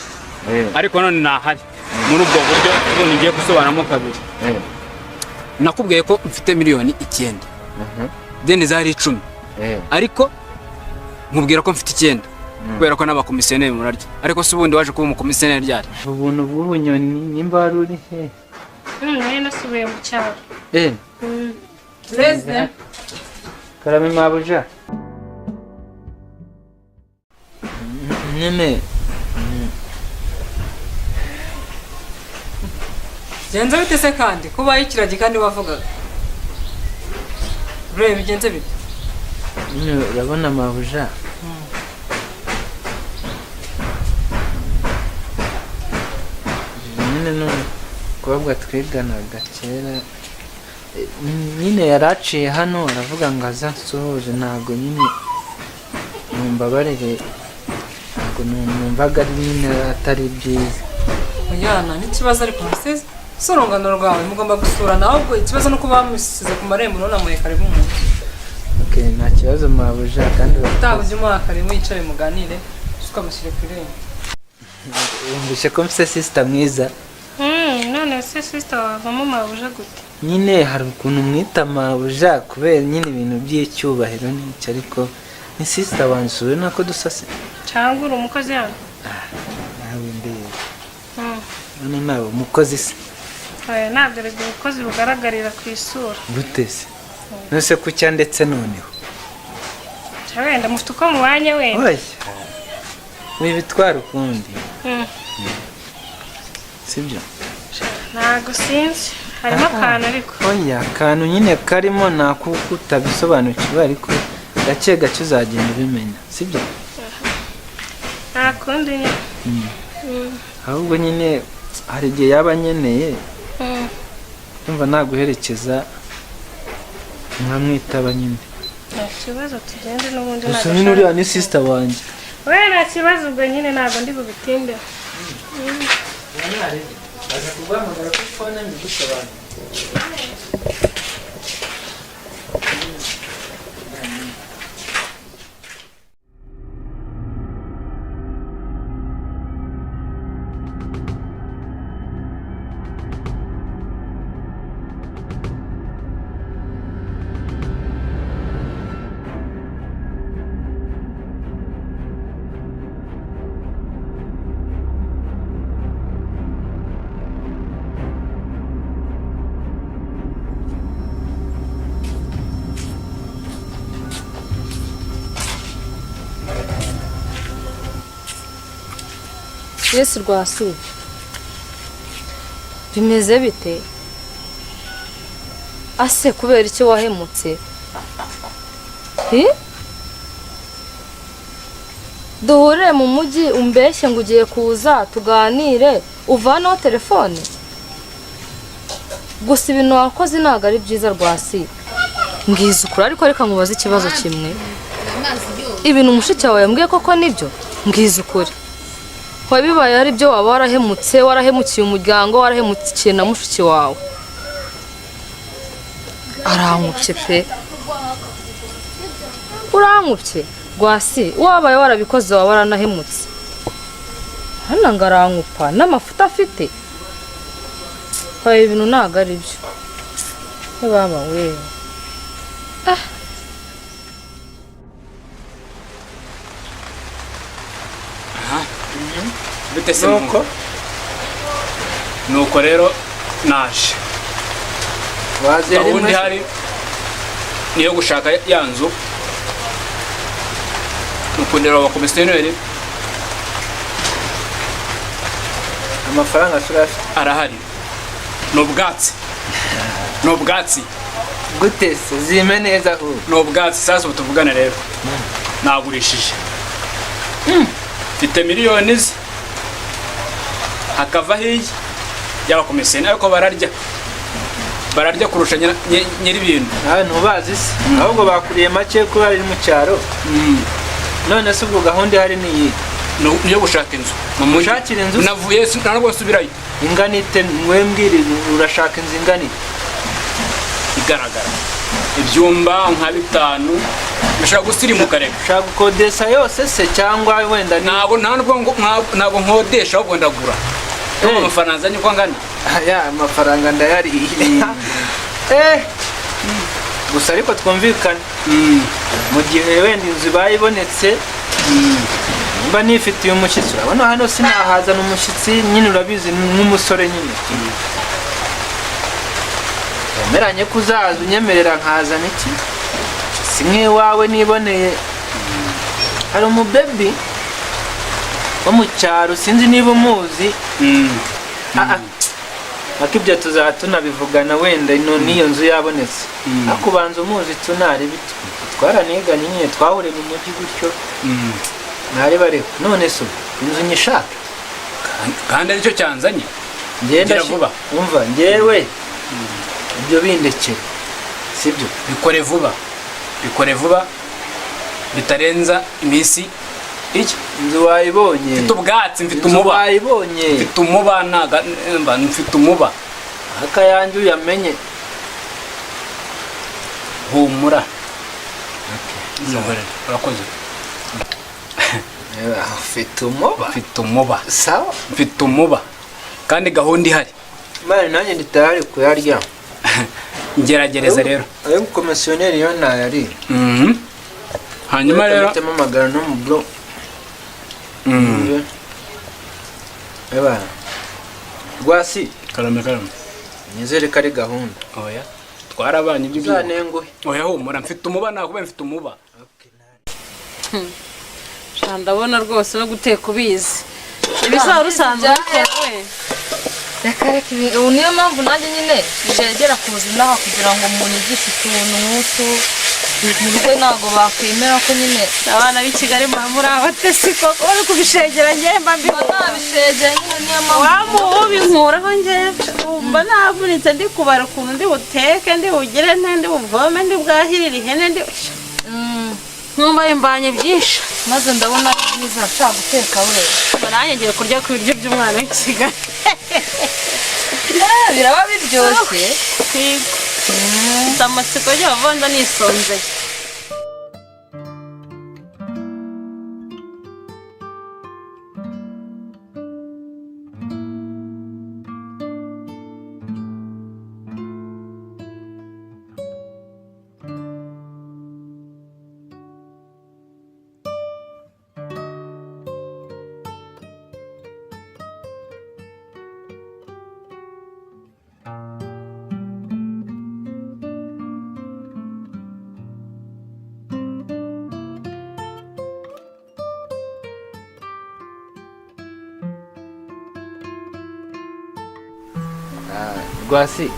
ariko none nahari muri ubwo buryo ubundi ngiye gusobanamo kabiri nakubwiye ko mfite miliyoni 9 deni zari 10 ariko nkubwira ko mfite 9 kubera ko n'abakomisiyoneri murarya ariko se ubundi waje kuba umukomisiyoneri ryari ubuntu bw'ubunyoni nimba ruri he nari nasubiye mu cyaro Perezida Karame mabuja nyine genze bite se kandi kubaye ikiragi kandi wavugaga Bre bigenze bite urabona mabuja nyine none kubabwa twiganaga kera nyine yaraciye hano aravuga ngo azansuhuje ntago nyine numbabarire ntago numvaga ari nyine atari byiza Mujyana n'ikibazo ariko musize sorongano rwawe mugomba gusura nawe ubwo ikibazo no kuba musize ku marembo none amuye karibu mu nta kibazo mabuja kandi utabuje umwaka rimwe yicaye muganire ukamushyire ku irembo wumvishe ko mfise sister mwiza none se sister wavamo mabuja gute nyine hari ukuntu mwita mabuja kubera nyine ibintu by'icyubahiro n'icyo ariko ni sister wansuye nako dusase cyangwa uri umukozi hano nawe ndebe none nawe umukozi se ntabwo ari umukozi bugaragarira ku isura gute se nose ku cyandetse noneho wenda mufite uko mubanye wenda oya wibitwara ukundi sibyo ntago sinzi harimo akantu ariko oya akantu nyine karimo nakuko utabisobanukiwe ariko gake gake uzagenda ubimenya sibyo nta kundi nyine ahubwo nyine hari igihe yaba nkeneye kumva naguherekeza nkamwitaba nyine nta kibazo tugende n'ubundi gusa nyine uriya ni sister wanjye we nta kibazo ubwo nyine ntabwo ndi bubitinde aza kuguhamagara kuri fone mbigusobanura Yesu rwasi bimeze bite ase kubera icyo wahemutse duhure mu mujyi umbeshye ngo ugiye kuza tuganire uvanaho telefone gusa ibintu wakoze ntabwo ari byiza rwasi mbwiza ukuri ariko reka nkubaze ikibazo kimwe ibintu mushiki wawe yambwiye koko nibyo mbwiza ukuri bibaye ari byo waba warahemutse warahemukiye umuryango warahemukiye na mushiki wawe arankubye pe urankubye rwasi wabaye warabikoze waba waranahemutse hano ngo arankupa n'amafuta afite ibintu ntabwo ari byo baba we bite se nuko rero naje gahunda ihari niyo gushaka ya nzu ukundira abakomisiyoneri amafaranga arahari n'ubwatsi gute se zime neza ahubwo n'ubwatsi sasa tuvugana rero nagurishije mfite miliyoni ze hakava hiya y'abakomisiyoneri ariko bararya kurusha nyiri ibintu nawe ntubazi se ahubwo bakuriye make kuba ari mu cyaro none se ubwo gahunda ihari ni iyi niyo gushaka inzu mushakira inzu navuye ntabwo nsubirayo inganite mwembwire urashaka inzu inganite igaragara ibyumba nka 5 ushaka gusirimuka reka ushaka gukodesha yose se cyangwa wenda ntabwo nkodesha ahubwo ndagura amafaranga azanye uko angana amafaranga ndayari gusa ariko twumvikane mu gihe wenda inzu bayibonetse mba nifitiye umushyitsi urabona hano sinahazana umushyitsi nyine urabizi nk'umusore nyine wemeranye ko uzaza unyemerera nkazana iki si nk'iwawe niboneye hari umubebi wo mu cyaro sinzi niba umuzi ariko ibyo tuzaba tunabivugana wenda n'iyo nzu yabonetse ariko ubanza umuzi tunari bito twaraniganye nyine twahuriye mu mujyi gutyo ntari bareba none se inzu nyishaka kandi aricyo cyanzanye ngenda vuba umva ngewe ibyo bindekere sibyo bikore vuba bitarenza iminsi iki inzu wayibonye mfite ubwatsi mfite umuba wayibonye mfite umuba akayange uyamenye humura urakoze mfite umuba sawa mfite umuba kandi gahunda ihari mani nanjye nditahari kuyarya ngeragereza rero ayo komisiyoneri yo ntayari hanyuma rero mfitemo amagana no mu bro rwasi karame nizere ko ari gahunda oya twarabanye ibyo uzanenguhe oya humura mfite umuba nakubera mfite umuba ndabona rwose no guteka ubizi ibisaba rusanzwe bitewe reka ubu niyo mpamvu nanjye nyine nshegera kuza inaha kugira ngo umuntu yigishe utuntu nk'utu mu rugo ntabwo bakwemera ko nyine abana b'i Kigali muri abatesi koko bari kubishegera njyewe mba mbibona nabishegera nyine niyo mpamvu wamubinkuraho njyewe mba navunitse ndi kubara ukuntu ndi buteke ndi bugire ndi buvome ndi bwahirire ihene ndi nkumva imbanye byinshi maze ndabona ari byiza nshaka guteka we nanjye ngiye kurya ku biryo by'umwana w'i Kigali biraba biryoshye amatsiko y'abavanda nisonzeye rwasi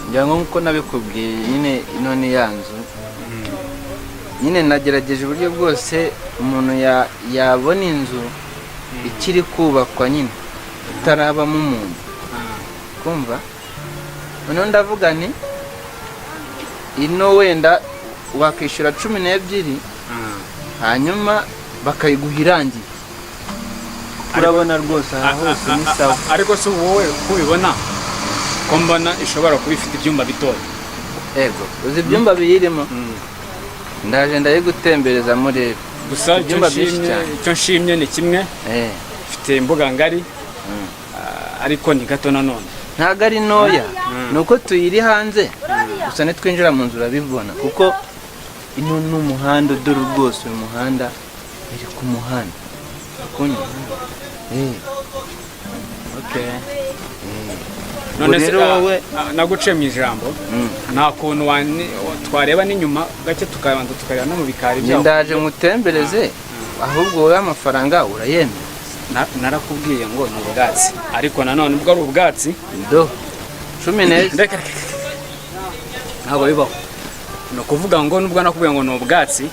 ngira ngo nkuko nabikubwiye nyine ino ni ya nzu nyine nagerageje uburyo bwose umuntu yabona inzu ikiri kubakwa nyine itarabamo umuntu kumva noneho ndavuga ni ino wenda wakishyura 12 hanyuma bakayiguha irangiye urabona rwose aha hose ni sawa ariko se wowe kubibona ko mbona ishobora kuba ifite ibyumba bitoya yego uzi ibyumba biyirimo ndaje ndayigutembereza muri gusa ibyumba byinshi cyane icyo nshimye ni kimwe ifite imbuga ngari ariko ni gato nanone ntago ari ntoya nuko tuyiri hanze gusa nitwinjira mu nzu urabibona kuko ino ni umuhanda dore rwose uyu muhanda iri ku muhanda okay none se rero wowe naguciye mu ijambo nta kuntu twareba n'inyuma gake tukabanza tukareba no mu bikari byaho ndaje ngutembereze ahubwo wowe amafaranga urayemera narakubwiye ngo ni ubwatsi ariko nanone ubwo ari ubwatsi do 10 ntabwo bibaho ni ukuvuga ngo nubwo nakubwiye ngo ni ubwatsi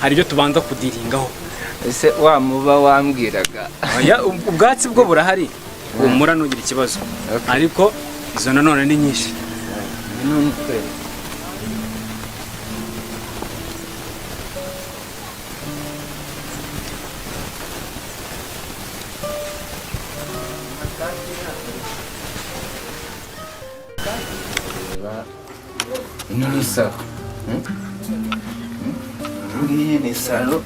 hari ibyo tubanza kudiringaho ese wamuba wambwiraga ubwatsi bwo burahari umura nugira ikibazo ariko izo nanone ni nyinshi ni salo ngiyi ni salo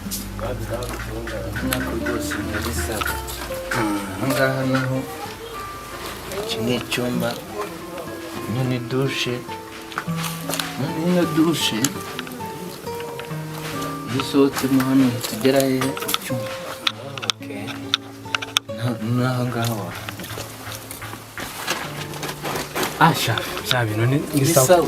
nako rwose ni salo ngaha naho iki ni icyumba ni dushe niyo dushe dusohotsemo hano tugera he icyumba naho ngaho sha bintu ni sawa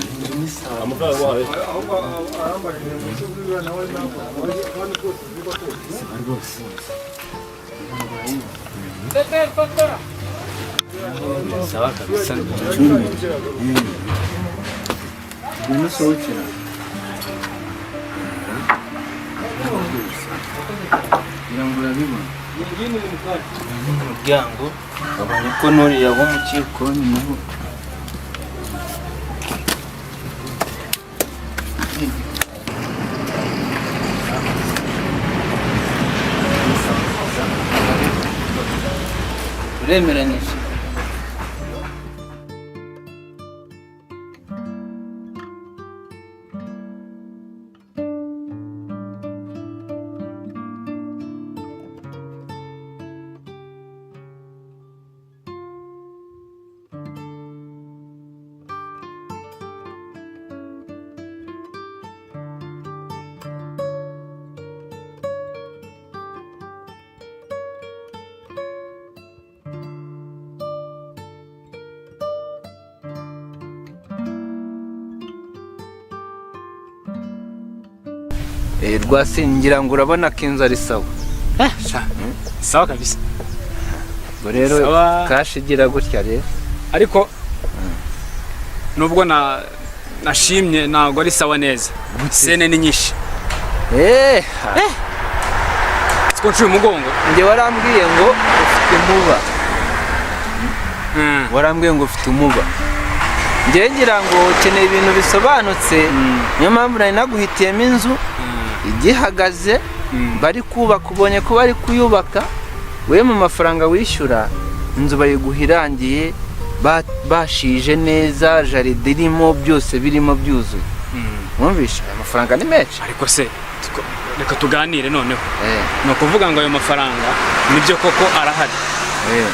sawa kabisa Bunu soğukira. Birangura biba. Umuryango abanye ko nuriya wo mu kikoni naho. Uremeranyije. Rwasingira ngo urabona ko inzu ari sawa. Sawa kabisa. Ngo rero kashigira gutya rero. Ariko nubwo nashimye ntago ari sawa neza. Sene ni nyinshi. Siko nshuye umugongo. Nge warambwiye ngo ufite umuba. Warambwiye ngo ufite umuba. Nge ngira ngo ukeneye ibintu bisobanutse. Niyo mpamvu nari naguhitiyemo inzu. Igihagaze bari kubaka ubonye ko bari kuyubaka we mu mafaranga wishyura inzu bayiguhirangiye bashije neza jaride irimo byose birimo byuzuye mwumvisha amafaranga ni menshi ariko se reka tuganire noneho no kuvuga ngo ayo mafaranga nibyo koko arahari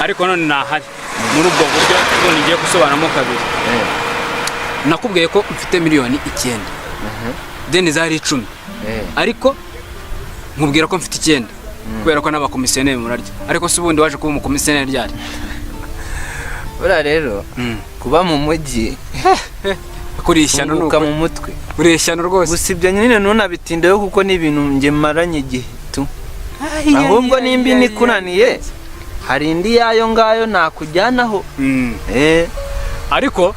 ariko none nahari muri ubwo buryo none ngiye gusobanamo kabiri nakubwiye ko mfite miliyoni 9 deni zari 10 ariko nkubwira ko mfite 9 kubera ko n'abakomisiyoneri murarya ariko se ubundi waje kuba umukomisiyoneri ryari ura rero kuba mu mujyi kurishyano nuko mu mutwe ureshyano rwose gusibye nyine nunabitindeyo kuko ni ibintu nge maranye igihe tu ahubwo nimbi nikunaniye hari indi yayo ngayo nakujyanaho ariko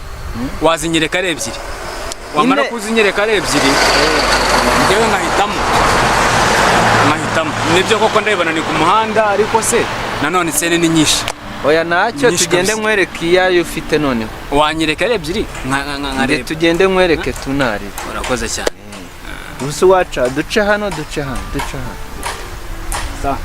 wazinyereka ari ebyiri wamara kuzinyereka ari ebyiri ngewe nkahitamo nibyo koko ndabibona ni ku muhanda ariko se nanone sene ni nyinshi oya nacyo tugende nkwereke iyayo ufite noneho wanyereka ari ebyiri nkareba tugende nkwereke tunari urakoze cyane ubuso waca duce hano sawa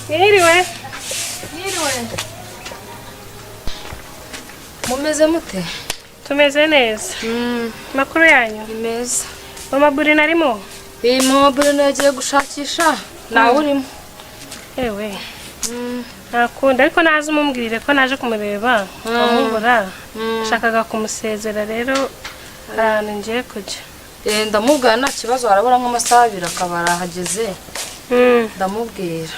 Mwiriwe. Mumeze mute? Tumeze neza. Makuru yanyu? Ni meza. Mama Burina arimo? Mama Burina yagiye gushakisha. Nawe urimo? Ewe. Nakunda ariko nazi umumbwirire ko naje kumureba. Amubura. Shakaga kumusezera rero ahantu ngiye kujya. Ndamubwira nta kibazo arabura nk'amasaha 2 akaba arahageze. Ndamubwira.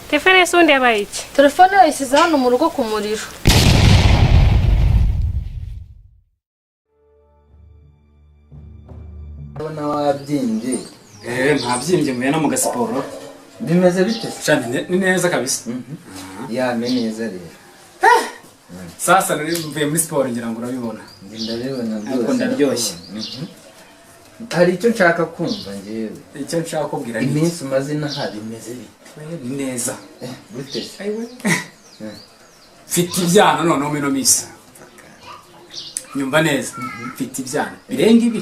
Telefone sundi yabaye iki? Telefone yayisize hano mu rugo ku muriro. Abona wabyimbye. Ntabyimbye mwe no mu gasiporo. Bimeze bite? Cyane ni neza kabisa. Neza rero. Sasa mvuye muri siporo ngira ngo urabibona. Ndabibona byose. Ariko ndaryoshye. Hari icyo nshaka kumva ngewe. Icyo nshaka kubwira ni iminsi umaze nahabi imeze bite? Neza. Gute? Fiti ibyana none mino misa. Nyumva neza. Fiti ibyana. Birenga ibi.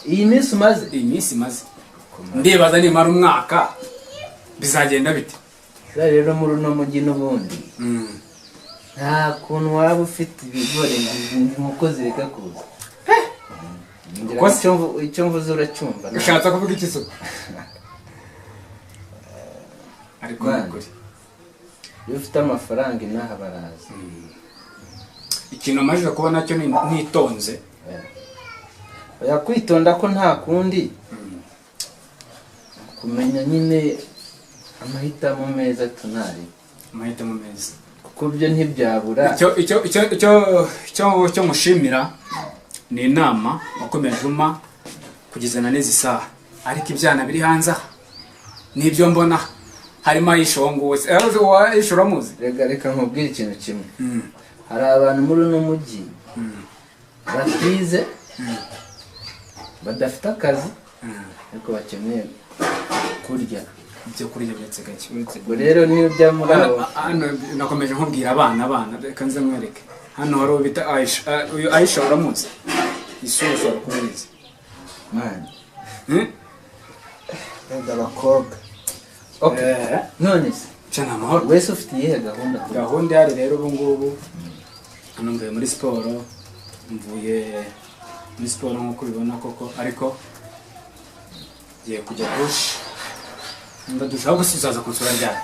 Iyi minsi umaze? Iyi minsi maze. Ndibaza ni mara umwaka. Bizagenda bite? Rero muri no mujyi n'ubundi. Nta kuntu waba ufite ibigore umukozi reka kuza. Icyo mvuze uracyumva. Ushatse kuvuga iki so? Ariko kuri. Iyo ufite amafaranga inaha baraza. Ikintu amajije kuba nacyo nitonze. Yakwitonda ko nta kundi. Kumenya nyine amahitamo meza tunari. Amahitamo meza. Kuko byo ntibyabura. Icyo mushimira ni inama wakomeje uma kugeza na neza isaha. Ariko ibyana biri hanze nibyo mbona harimo ayishongose. Ayishora muzi. Reka nkubwire ikintu kimwe. Hari abantu muri no mujyi batize badafite akazi ariko bakeneye kurya. Ibyo kurya byetse gake. Ubwo rero niyo byamurabo. Nakomeje nkubwira abana reka nze mwereke. Hano hari ubita Aisha uramuzi. Isuso arakubizi. Man. Abakobwa. Okay. None se cyane amahoro. Wese ufite iyihe gahunda? Gahunda yari rero ubu ngubu hano mvuye muri siporo. Mvuye muri siporo nk'uko ubibona koko ariko giye kujya bush. Ndadushaka gusubiza kunsura ryari.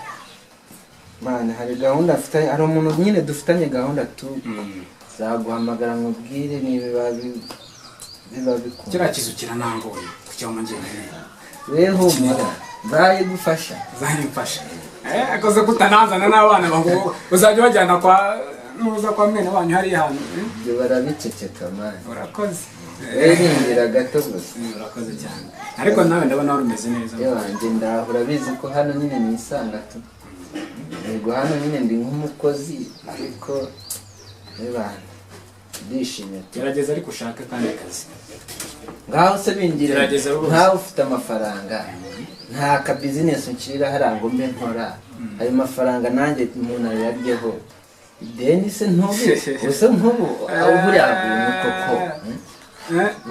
Man, hari gahunda afite ari umuntu nyine dufitanye gahunda tu. Zaguhamagara nkubwire niba biba bikunda. Kira kizukira nangoye kucyo mangene. Weho mura baye gufasha. Zanyimfasha. Akoze kutananzana n'abana bango uzajya bajyana kwa nuza kwa mene wanyu hari hano. Byo barabiceceka man. Urakoze. Ngira gato gusa. Urakoze cyane. Ariko nawe ndabona wari umeze neza. Yanje ndahura bizi ko hano nyine nisanga tu. Yego hano nyine ndi nk'umukozi ariko ebana ndishimye. Gerageza ariko ushaka kandi akazi. Ngaho se bingira. Gerageza rwose. Ntawe ufite amafaranga. Nta ka business ukirira harango mbe nkora. Ayo mafaranga nanjye umuntu yaryeho. Deni se ntubi. Use nkubu uburi abuntu koko.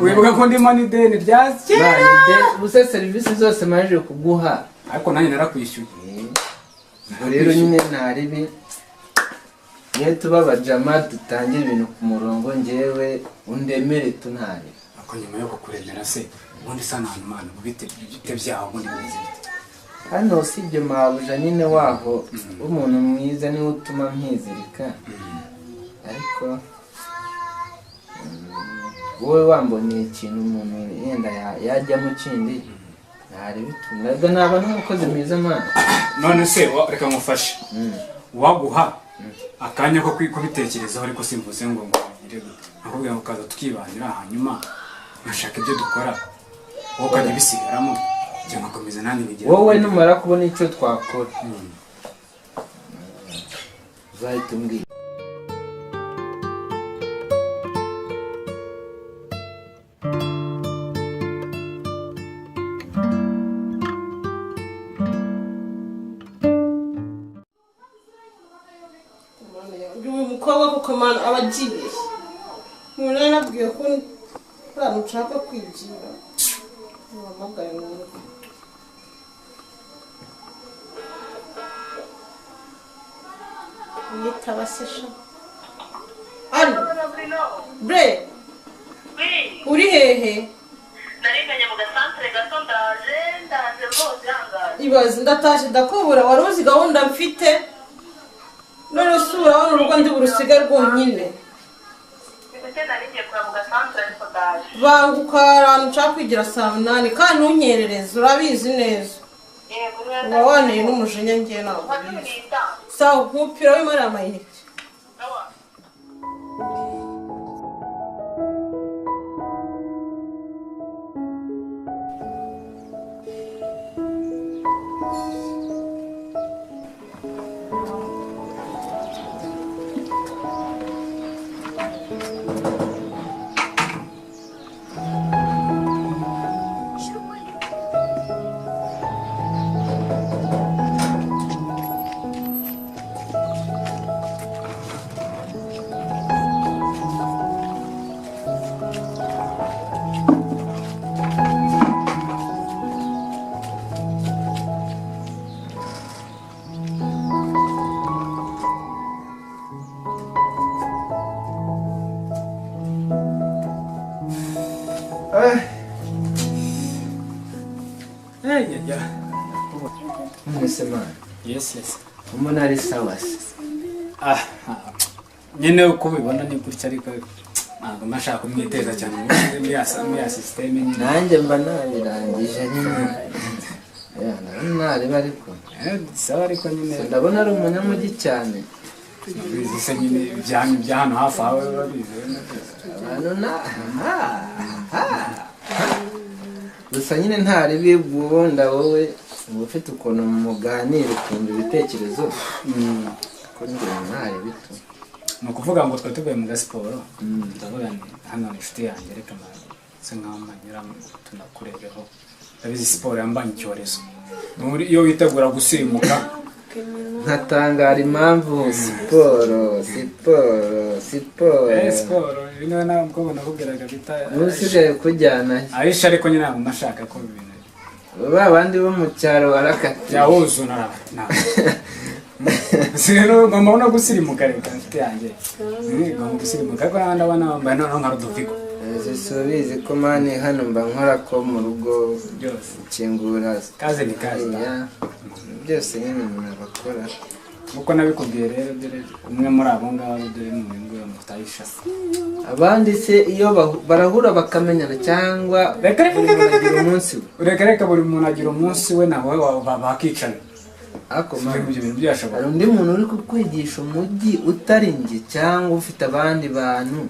Wibuka ko ndimo ni deni ryase. Use service zose maje kuguha. Ariko nanjye narakwishyuye. Rero nyine ntaribi. Niyo tubaba jama dutangira ibintu ku murongo ngewe undemere tunari. Ako nyuma yo kukuremera se ubundi sana hano mana bite byaho ubundi bimeze bite. Hano sibyo mabuja nyine waho umuntu mwiza niwe utuma mpizirika. Ariko wowe wambonye ikintu umuntu yenda yajya mu kindi ntari bitunga naba n'umukozi mwiza mana. None se reka mufashe. Waguha akanya ko kubitekerezaho ariko simvuze ngo ngire ahubwo ukaza tukibanira hanyuma nashaka ibyo dukora wowe ukajya bisigaramo cyangwa komeza nandi bigira wowe numara kubona icyo twakora uzahita umbwira. umukobwa kuko mana abagiye umuntu nabwiye ko nta nshaka kwigira. Nitabasisha. Ano. Bre. Uri hehe? Nariganye mu gasantere gato ndaje rwose yangaje. Ibaze ndatashe ndakubura wari uzi gahunda mfite. None usura hano urugo ndi burusiga rwonyine. Banguka ahantu nshaka kwigira saa 8 kandi ntunyerereze urabizi neza. Uba waneye n'umujinya ngiye ntabwo ubizi. Sawa nkupira w'imari amayinite. Yes. Umuntu ari sawa se. Nyine uko ubibona ni gutya ariko ntabwo mashaka kumwiteza cyane muri ya system nyine. Nanjye mba nabirangije nyine. Nari ariko. Sawa ariko nyine. Ndabona ari umunyamujyi cyane. Bizi nyine bya hano hafi aho babizi. Gusa nyine ntari bibunda wowe ufite ukuntu muganira ukumva ibitekerezo ko ngira ntari bito ni ukuvuga ngo twe tuvuye mu gasiporo ndavuga hano ni inshuti yanjye reka se nkaho manyura tunakurebeho ndabizi siporo yambanye icyorezo iyo witegura gusimuka nkatangara impamvu siporo bino ntabwo nakubwiraga bita usigaye kujyana ahisha ariko nyine ntabwo nashaka ko ibintu ba bandi bo mu cyaro barakatiye yawuzuna sino ngomba gusirimuka reka nshuti yanjye ngomba gusirimuka ariko ndabona bambaye noneho nka Rudoviko subizi ko mani hano mba nkora ko mu rugo ukingura kaze ni kaze byose nyine umuntu abakora uko nabikubwiye rero dore umwe muri abo ngabo dore mu ngo mutayisha abandi se iyo barahura bakamenyana cyangwa reka buri muntu agira umunsi we nawe bakicana ako hari undi muntu uri kukwigisha umujyi utari njye cyangwa ufite abandi bantu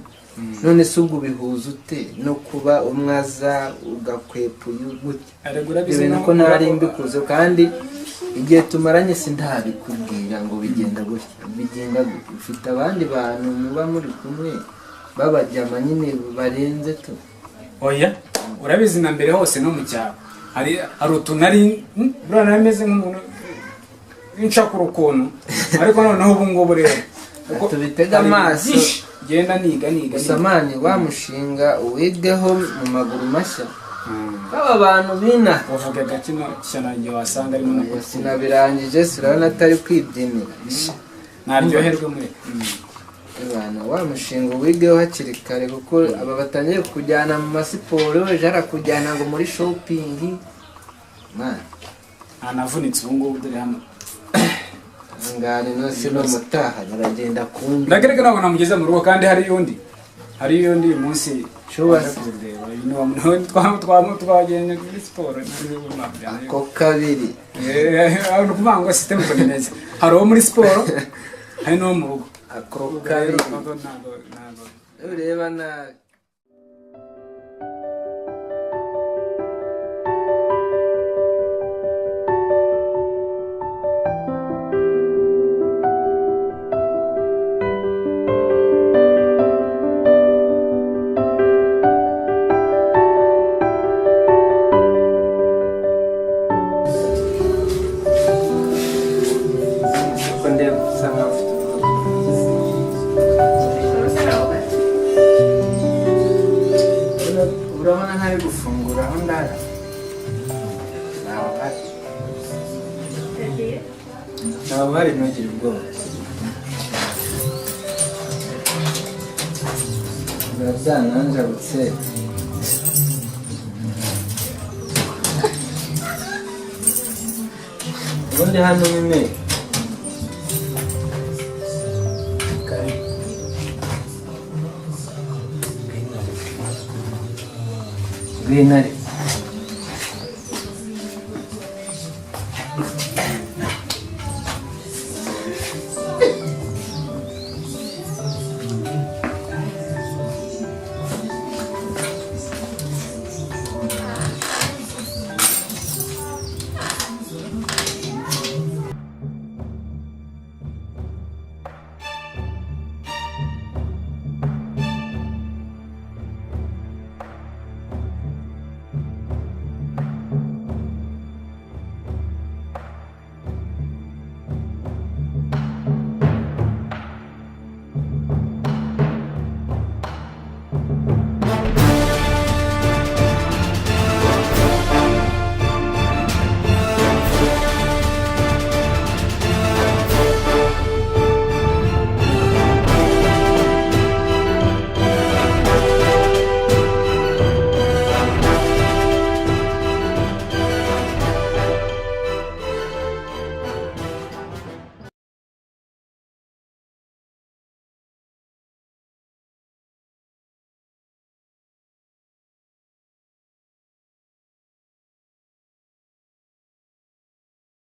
none se ubwo bihuza ute no kuba umwaza ugakwepa uyugute ibintu ko ntari mbikuze kandi igihe tumaranye sindabikubwira ngo bigenda gutya ufite abandi bantu muba muri kumwe babajyama nyine barenze tu oya urabizi na mbere hose no mu cyaro hari utunari burana ameze nk'umuntu w'inshakuru ukuntu ariko noneho ubu ngubu rero tubitega amaso genda niga samani wa mushinga uwigeho mu maguru mashya aba bantu bina uvugaga kino cyanange wasanga ari mu sinabirangije sirabona atari kwibyinira naryoherwe muri abana wa mushinga wigeho hakiri kare kuko aba batangiye kujyana mu masiporo ejo arakujyana ngo muri shopping anavunitse ubu ngubu dore hano ngani nose no mutaha baragenda kumbi ndagereka nabona mugeze mu rugo kandi hari yundi munsi cyubase twagenda muri siporo ko kabiri no kuvuga ngo system ko neza hari uwo muri siporo hari no mu rugo ako kabiri ureba na urabona ntari gufungura aho ndara ntabwo hari ntugire ubwoba biba byananjabutse ubundi hano nyine ngwino